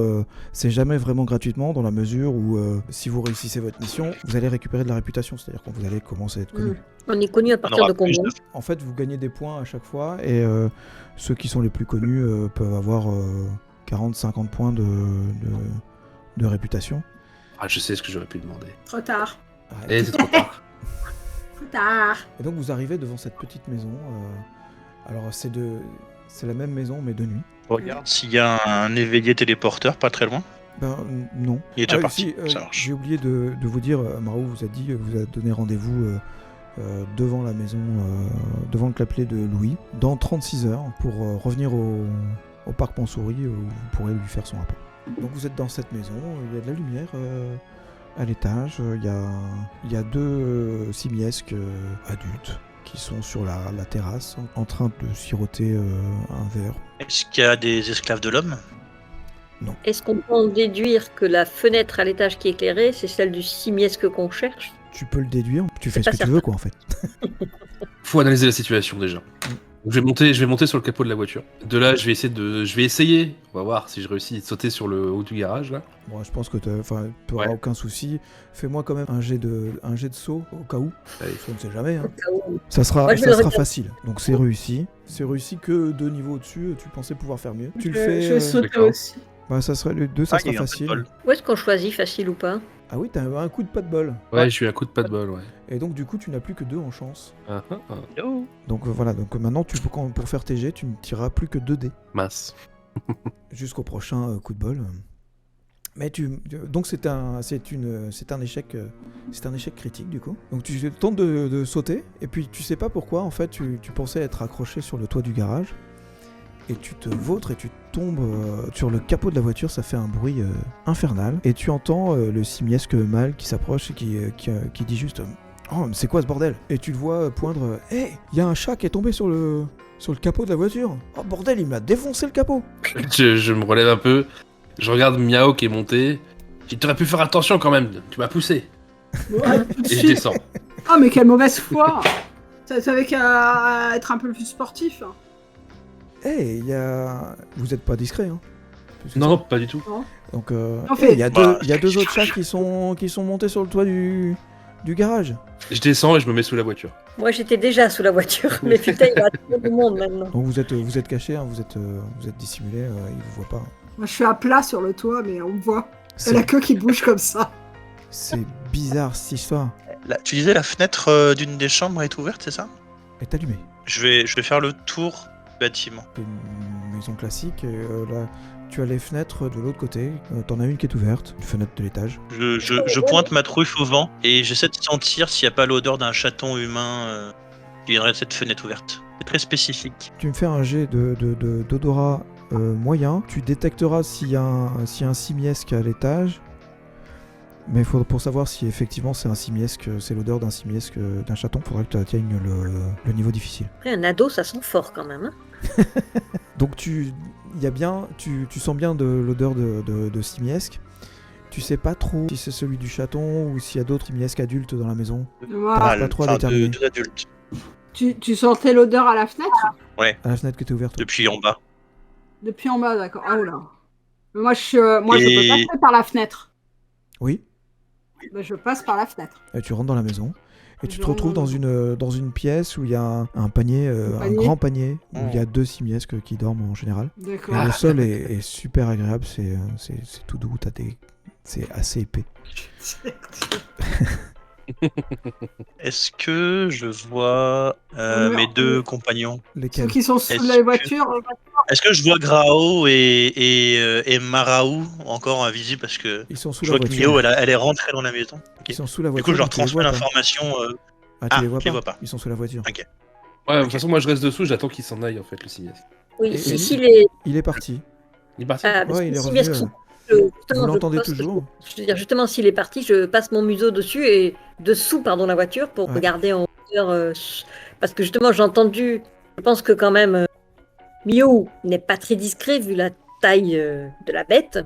gratuitement dans la mesure où si vous réussissez votre mission, vous allez récupérer de la réputation, c'est-à-dire quand vous allez commencer à être connu. On est connu à partir de combien? En fait, vous gagnez des points à chaque fois et ceux qui sont les plus connus peuvent avoir 40-50 points de réputation. Ah, je sais ce que j'aurais pu demander. Trop tard. Et c'est trop tard. Trop tard. Et donc vous arrivez devant cette petite maison. Alors c'est la même maison mais de nuit. Regarde s'il y a un éveillé téléporteur pas très loin. Ben non. Il est déjà parti. Si, Ça marche. j'ai oublié de vous dire, Marou vous a donné rendez-vous devant la maison, devant le clapier de Louis, dans 36 heures pour revenir au parc Montsouris où vous pourrez lui faire son rapport. Donc vous êtes dans cette maison, il y a de la lumière à l'étage, il y a deux simiesques adultes qui sont sur la terrasse en train de siroter un verre. Est-ce qu'il y a des esclaves de l'homme? Est-ce qu'on peut en déduire que la fenêtre à l'étage qui est éclairée, c'est celle du simiesque qu'on cherche? Tu peux le déduire, tu fais ce pas que tu certain. veux quoi en fait. Faut analyser la situation déjà. Donc, je vais monter sur le capot de la voiture. De là, je vais essayer. On va voir si je réussis de sauter sur le haut du garage là. Bon, je pense que t'auras Ouais. aucun souci. Fais-moi quand même un jet de saut au cas où. Allez. Parce qu'on ne sait jamais. Hein. Moi, Ça sera je vais le regarder. facile. Donc c'est réussi. C'est réussi que 2 niveaux au-dessus. Tu pensais pouvoir faire mieux. Tu le fais. Je vais sauter d'accord. aussi. Bah ça serait les deux, ça Ah, il y sera a un peu de facile. bol. Où est-ce qu'on choisit, facile ou pas? Ah oui, t'as un coup de pas de bol. Ouais, je suis un coup de pas de bol, ouais. Et donc du coup, tu n'as plus que 2 en chance. Oh. Donc voilà, donc maintenant, pour faire tes jets, tu ne tireras plus que 2 dés. Mince. Jusqu'au prochain coup de bol. Mais donc c'est un échec critique du coup. Donc tu tentes de sauter et puis tu sais pas pourquoi en fait tu pensais être accroché sur le toit du garage et tu te vautres et tu tombes sur le capot de la voiture, ça fait un bruit infernal et tu entends le simiesque mâle qui s'approche et qui dit juste oh mais c'est quoi ce bordel? Et tu le vois poindre hey, il y a un chat qui est tombé sur le capot de la voiture. Oh bordel, il m'a défoncé le capot. Je me relève un peu. Je regarde Miao qui est monté. Tu t'aurais pu faire attention quand même. Tu m'as poussé. Ouais, tout de Et je suite. descends. Oh, mais quelle mauvaise foi. T'avais qu'à être un peu plus sportif. Hey, vous êtes pas discret hein. Plus que Non, ça. pas du tout. Donc En fait, il y a deux autres chats qui sont montés sur le toit du garage. Je descends et je me mets sous la voiture. Moi, j'étais déjà sous la voiture, mais putain, il y a trop de monde maintenant. Donc vous êtes caché, hein, vous êtes dissimulé, ils vous voient pas. moi, je suis à plat sur le toit, mais on me voit. Et C'est la queue qui bouge comme ça. c'est bizarre cette histoire. Là, tu disais la fenêtre d'une des chambres est ouverte, c'est ça? Est allumée. Je vais faire le tour du bâtiment. C'est une maison classique. Et, là, tu as les fenêtres de l'autre côté. T'en as une qui est ouverte, une fenêtre de l'étage. Je pointe ma truffe au vent et j'essaie de sentir s'il n'y a pas l'odeur d'un chaton humain qui viendrait de cette fenêtre ouverte. C'est très spécifique. Tu me fais un jet d'odorat moyen. Tu détecteras s'il y a un simiesque à l'étage. Mais pour savoir si effectivement c'est un simiesque, c'est l'odeur d'un simiesque, d'un chaton, il faudra que tu atteignes le niveau difficile. Après, un ado, ça sent fort quand même. Hein. Donc tu sens bien de l'odeur de simiesque. Tu sais pas trop si c'est celui du chaton ou s'il y a d'autres simiesques adultes dans la maison. Voilà. pas trop à déterminer. Deux adultes. Tu sentais l'odeur à la fenêtre? À la fenêtre qui était ouverte. Depuis en bas. Depuis en bas, d'accord. Ah, oula. Moi, je peux passer par la fenêtre. Oui. Ben, je passe par la fenêtre. Et tu rentres dans la maison. Et tu Je te retrouves rentre dans une pièce où il y a un panier, un grand panier, où il y a 2 simiesques qui dorment en général. D'accord. Et le sol est super agréable, c'est tout doux, c'est assez épais. Est-ce que je vois mes deux compagnons? Ceux Lesquels? qui sont sous Est-ce la que- voiture. Est-ce que je vois Grao et Maraou encore invisibles parce que Ils sont sous je la vois que voiture. Mio elle est rentrée dans la maison. Ok. Ils sont sous la Du voiture. coup je leur mais tu les transmets vois pas. l'information. Ah, tu les vois je les pas. vois pas. Ils sont sous la voiture. Ok. Ouais, de toute façon, moi je reste dessous, j'attends qu'il s'en aille en fait, le simiesque. Oui, Et- si les. Il est parti. Il est parti. Ah, parce Ouais, il que est si revenu. Messi- Vous justement, je l'entendez pense que toujours? je veux dire, justement, s'il est parti, je passe mon museau dessus et dessous, la voiture pour Ouais. regarder en hauteur. Parce que justement, j'ai entendu. Je pense que quand même, Mio n'est pas très discret vu la taille de la bête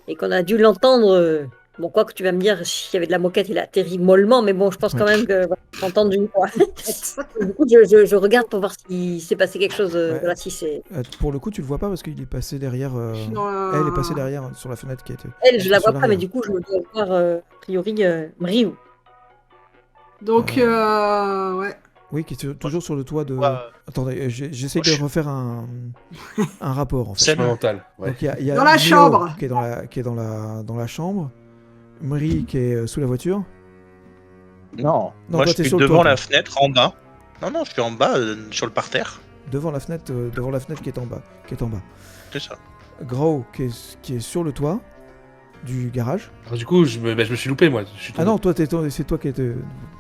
et qu'on a dû l'entendre. Bon, quoi que tu vas me dire, s'il y avait de la moquette, il a atterri mollement, mais bon, je pense quand même que voilà, j'ai entendu. Quoi. Du coup, je regarde pour voir s'il s'est passé quelque chose. Ouais. Voilà, si c'est. Pour le coup, tu le vois pas parce qu'il est passé derrière. Non, Elle est passée derrière sur la fenêtre qui était. Elle, je la sur vois pas, mais l'arrière. du coup, je dois voir, a priori, Mriou. Donc, ouais. Oui, qui est toujours sur le toit de. Ouais. Attendez, j'essaie de refaire un rapport en fait. C'est mental. Ouais. Donc, il y a Dans la Mio chambre. qui est dans la chambre. Mri qui est sous la voiture. Non. Non, Moi toi, je t'es suis sur le devant toit, la toi. fenêtre en bas. Non, je suis en bas sur le parterre. Devant la fenêtre qui est en bas. C'est ça. Grau qui est sur le toit du garage. Alors, du coup, je me suis loupé moi. Je suis Ah tombé. non, c'est toi qui étais.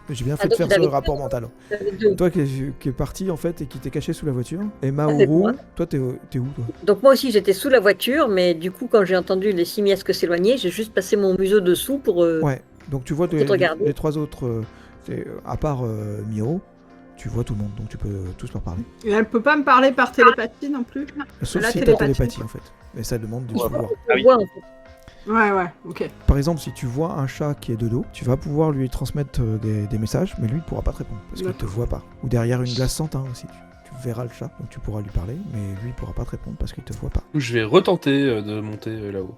J'ai bien fait de donc faire il ce avait- rapport mental. Toi qui est parti en fait et qui t'est caché sous la voiture. Et c'est Maoru, moi. toi t'es où toi? Donc moi aussi, j'étais sous la voiture, mais du coup, quand j'ai entendu les simiesques s'éloigner, j'ai juste passé mon museau dessous pour... Ouais. Donc tu vois Faut te regarder. les 3 autres, à part Miro, tu vois tout le monde, donc tu peux tous leur parler. Et elle peut pas me parler par télépathie non plus? Sauf La si t'as télépathie. télépathie en fait. Mais ça demande du Ouais. pouvoir. Ah oui. voir, en fait. Ouais, ok. Par exemple, si tu vois un chat qui est de dos, tu vas pouvoir lui transmettre des messages, mais lui il pourra pas te répondre parce qu'il te D'accord. voit pas. Ou derrière une glace sans teint aussi. Tu verras le chat, donc tu pourras lui parler, mais lui il pourra pas te répondre parce qu'il te voit pas. Du coup, je vais retenter de monter là-haut.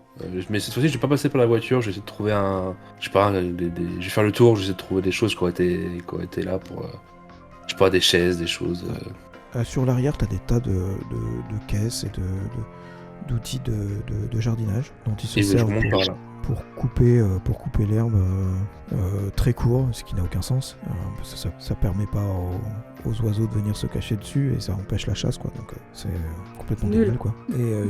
Mais cette fois-ci, je vais pas passer par la voiture, je vais essayer de trouver je sais pas, je vais faire le tour, je vais essayer de trouver des choses qui auraient été là pour. Je sais pas, des chaises, des choses. Sur l'arrière, t'as des tas de caisses et d'outils de jardinage dont ils se Et je servent monte par là. pour couper l'herbe très court, ce qui n'a aucun sens. Parce que ça permet pas aux oiseaux de venir se cacher dessus et ça empêche la chasse, quoi. Donc c'est complètement Nul. débile, quoi. Et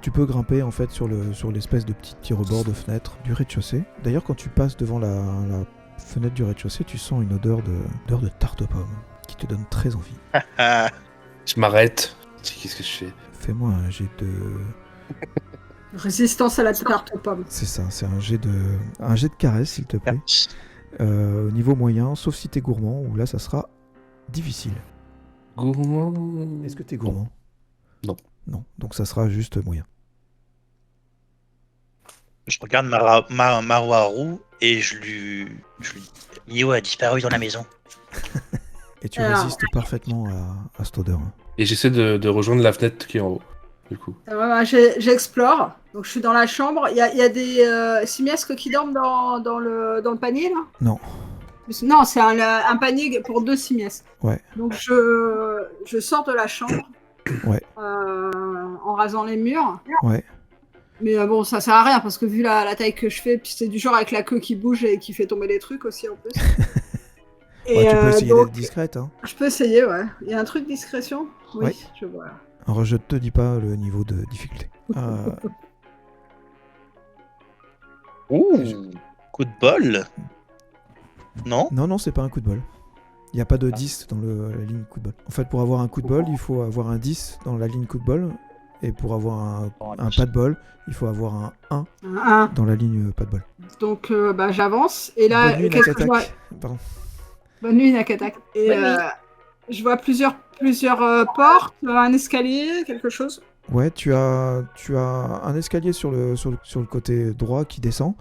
tu peux grimper en fait sur l'espèce de petit rebord de fenêtre du rez-de-chaussée. D'ailleurs, quand tu passes devant la fenêtre du rez-de-chaussée, tu sens une odeur de tarte aux pommes qui te donne très envie. Ah, Je m'arrête. Qu'est-ce que je fais? Fais-moi un jet de... Résistance à la tarte aux pommes. C'est ça, c'est un jet de caresse, s'il te plaît. Au niveau moyen, sauf si t'es gourmand, où là, ça sera difficile. Gourmand. Est-ce que t'es gourmand? Non. Non, donc ça sera juste moyen. je regarde Maruaru et je lui dis Mio a disparu dans la maison. Et tu Alors. résistes parfaitement à cette odeur. Hein. Et j'essaie de rejoindre la fenêtre qui est en haut, du coup. J'explore. Donc je suis dans la chambre. Il y a des simiesques qui dorment dans le panier là. Non. Non, c'est un panier pour 2 simiesques. Ouais. Donc je sors de la chambre. Ouais. En rasant les murs. Ouais. Mais bon, ça sert à rien parce que vu la taille que je fais, puis c'est du genre avec la queue qui bouge et qui fait tomber les trucs aussi en plus. Ouais, tu peux essayer donc, d'être discrète. Hein. je peux essayer, ouais. Il y a un truc discrétion? Oui, Ouais. je vois. Alors, je te dis pas le niveau de difficulté. Ouh, coup de bol. Non? Non, c'est pas un coup de bol. Il n'y a pas de 10 dans la ligne coup de bol. En fait, pour avoir un coup de bol, il faut avoir un 10 dans la ligne coup de bol. Et pour avoir un pas de bol, il faut avoir un 1 Un. dans la ligne pas de bol. Donc j'avance. Et là, Bonne nuit, qu'est-ce que je vois? Nakatak. Pardon. Bonne nuit, Nakatak. Et Bonne nuit. je vois plusieurs portes, un escalier, quelque chose. Ouais, tu as un escalier sur le côté droit qui descend.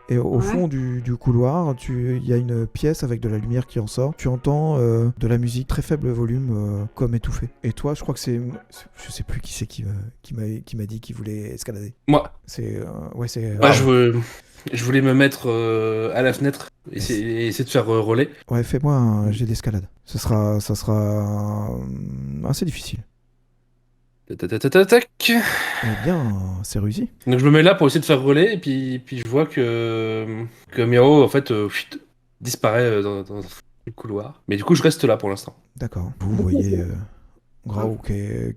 Et au Ouais. fond du couloir, il y a une pièce avec de la lumière qui en sort. Tu entends de la musique très faible volume, comme étouffée. Et toi, je crois que c'est... Je sais plus qui c'est qui m'a dit qu'il voulait escalader. Moi, C'est... ouais, c'est... moi je voulais me mettre à la fenêtre et essayer de faire relais. Ouais, fais-moi un jet d'escalade. Ça sera assez difficile. Tac. Eh bien, c'est réussi. Donc je me mets là pour essayer de faire relais et puis je vois que Miao en fait disparaît dans le couloir. Mais du coup je reste là pour l'instant. D'accord. Vous voyez Grau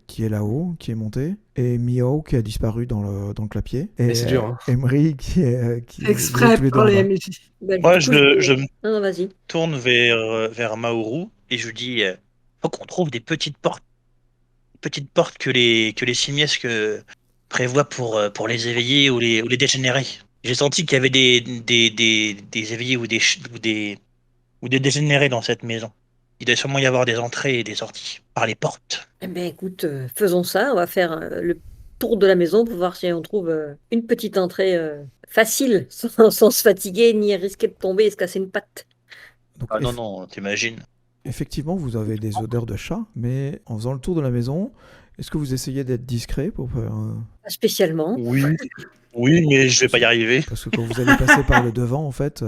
qui est là-haut, qui est monté, et Miao qui a disparu dans le clapier. Et c'est dur, hein. Emery qui est Exprès tous les deux pour en les bas. MJ. Bah, du Moi, coup, je me Non, vas-y. tourne vers Maoru et je lui dis faut qu'on trouve des petites portes que les simiesques prévoient pour les éveiller ou les dégénérer. J'ai senti qu'il y avait des éveillés ou des dégénérés dans cette maison. Il doit sûrement y avoir des entrées et des sorties par les portes. Eh bien, écoute, faisons ça. On va faire le tour de la maison pour voir si on trouve une petite entrée facile, sans se fatiguer, ni risquer de tomber et se casser une patte. Donc, Ah non, t'imagines. effectivement, vous avez des odeurs de chat, mais en faisant le tour de la maison, est-ce que vous essayez d'être discret pour faire... Pas spécialement. Oui, mais je vais pas y arriver. Parce que quand vous allez passer par le devant, en fait,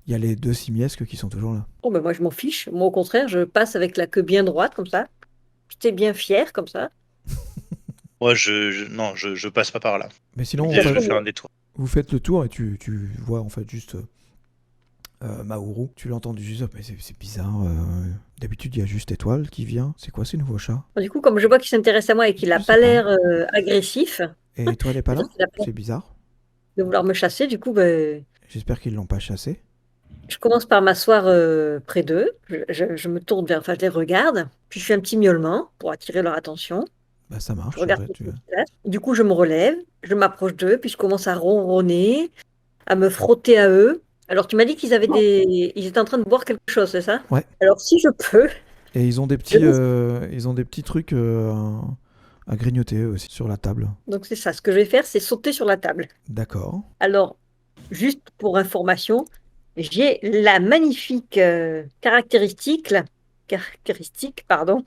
il y a les 2 simiesques qui sont toujours là. Oh, ben moi, je m'en fiche. Moi, au contraire, je passe avec la queue bien droite, comme ça. J'étais bien fière, comme ça. Moi, je passe pas par là. Mais sinon, Je en fait, vais faire un détour. vous faites le tour et tu vois en fait juste Maoru. Tu l'as entendu juste, mais c'est bizarre. D'habitude, il y a juste Étoile qui vient. C'est quoi ces nouveaux chats? Du coup, comme je vois qu'il s'intéresse à moi et qu'il n'a Je sais pas pas. l'air agressif Et Étoile n'est pas là? Peut-être qu'il a peur. C'est bizarre. de vouloir me chasser, du coup, ben, J'espère qu'ils l'ont pas chassé. je commence par m'asseoir près d'eux. Je me tourne vers, enfin, je les regarde. Puis je fais un petit miaulement pour attirer leur attention. Bah ça marche. Je regarde en fait, ce qui se passe. Du coup, je me relève, je m'approche d'eux, puis je commence à ronronner, à me frotter à eux. Alors, tu m'as dit qu'ils ils étaient en train de boire quelque chose, c'est ça? Ouais. Alors, si je peux, Et ils ont des petits trucs à grignoter eux aussi sur la table. donc c'est ça. Ce que je vais faire, c'est sauter sur la table. D'accord. Alors, juste pour information, j'ai la magnifique caractéristique, pardon,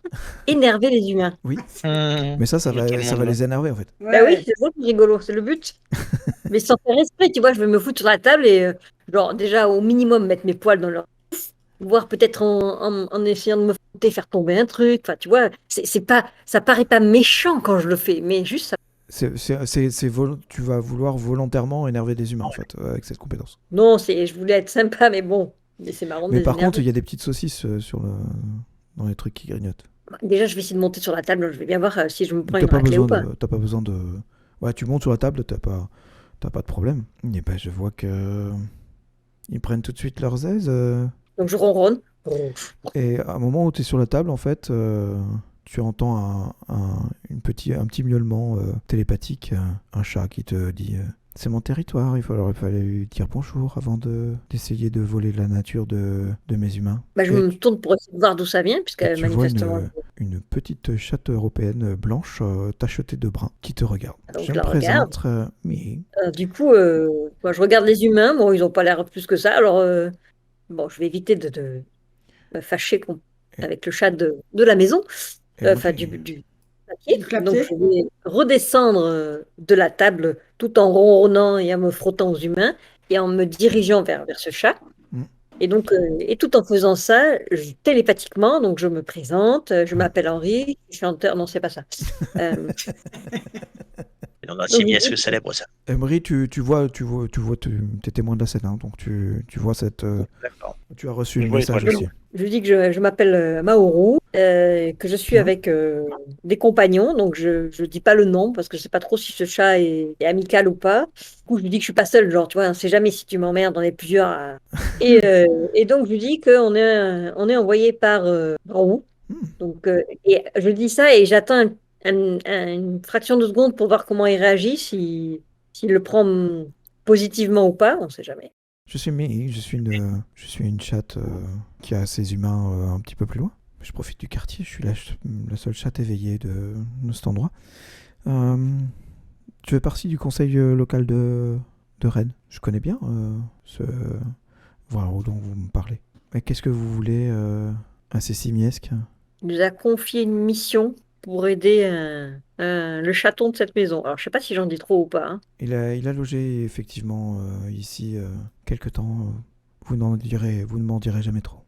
énerver les humains. Oui. Mais ça Tout le monde va les énerver en fait. Ouais. Bah oui, c'est ça qui est rigolo, c'est le but. Mais sans faire esprit, tu vois, je vais me foutre sur la table et, genre, déjà, au minimum, mettre mes poils dans leur... Voire peut-être en essayant de me frotter, faire tomber un truc. Enfin, tu vois, c'est pas, ça paraît pas méchant quand je le fais, mais juste, Tu vas vouloir volontairement énerver des humains, en fait, avec cette compétence. Non, je voulais être sympa, mais bon, c'est marrant de Mais les par contre, énerver. il y a des petites saucisses dans les trucs qui grignotent. Déjà, je vais essayer de monter sur la table, je vais bien voir si je me prends T'as une pas raclée ou besoin pas. de... T'as pas besoin de... Ouais, tu montes sur la table, t'as pas de problème. Et ben, je vois que... Ils prennent tout de suite leurs aises. Donc je ronronne. Et à un moment où tu es sur la table, en fait, tu entends un petit miaulement télépathique, un chat qui te dit c'est mon territoire, il fallait dire bonjour avant d'essayer de voler la nature de mes humains. Bah, je Et, me tourne pour essayer de voir d'où ça vient, puisque et tu vois manifestement. une petite chatte européenne blanche tachetée de brun qui te regarde. Donc Je je me la regarde. présente, mais Du coup, moi, je regarde les humains. Bon, ils n'ont pas l'air plus que ça. Alors, bon, je vais éviter de me fâcher avec le chat de la maison, enfin Emery, du papier. Du Donc, clapier. je vais redescendre de la table tout en ronronnant et en me frottant aux humains et en me dirigeant vers ce chat. Mm. Et donc, et tout en faisant ça, télépathiquement, donc je me présente, je Ouais. m'appelle Henri, je suis chanteur, non, c'est pas ça. Euh, C'est dans un donc, simiesque célèbre, ça. Emery, tu es témoin de la scène, hein, donc tu vois D'accord. tu as reçu Je le vois message les aussi. je dis que je m'appelle Maoru, que je suis Ouais. avec des compagnons, donc je ne dis pas le nom parce que je sais pas trop si ce chat est amical ou pas. Du coup, je lui dis que je suis pas seule, genre, tu vois, on ne sait jamais si tu m'emmerdes, on est plusieurs. Et donc, je lui dis on est envoyé par Raoult. Hmm. Donc, et je dis ça et j'attends une fraction de seconde pour voir comment il réagit, s'il le prend positivement ou pas, on ne sait jamais. Je suis Mei, je suis une chatte qui a ses humains un petit peu plus loin. Je profite du quartier, je suis la seule chatte éveillée de cet endroit. Tu fais partie du conseil local de Rennes. Je connais bien voilà dont vous me parlez. Mais qu'est-ce que vous voulez à ces simiesques? Il nous a confié une mission pour aider le chaton de cette maison. Alors, je sais pas si j'en dis trop ou pas, hein. Il a logé effectivement ici quelque temps. Vous ne m'en direz jamais trop.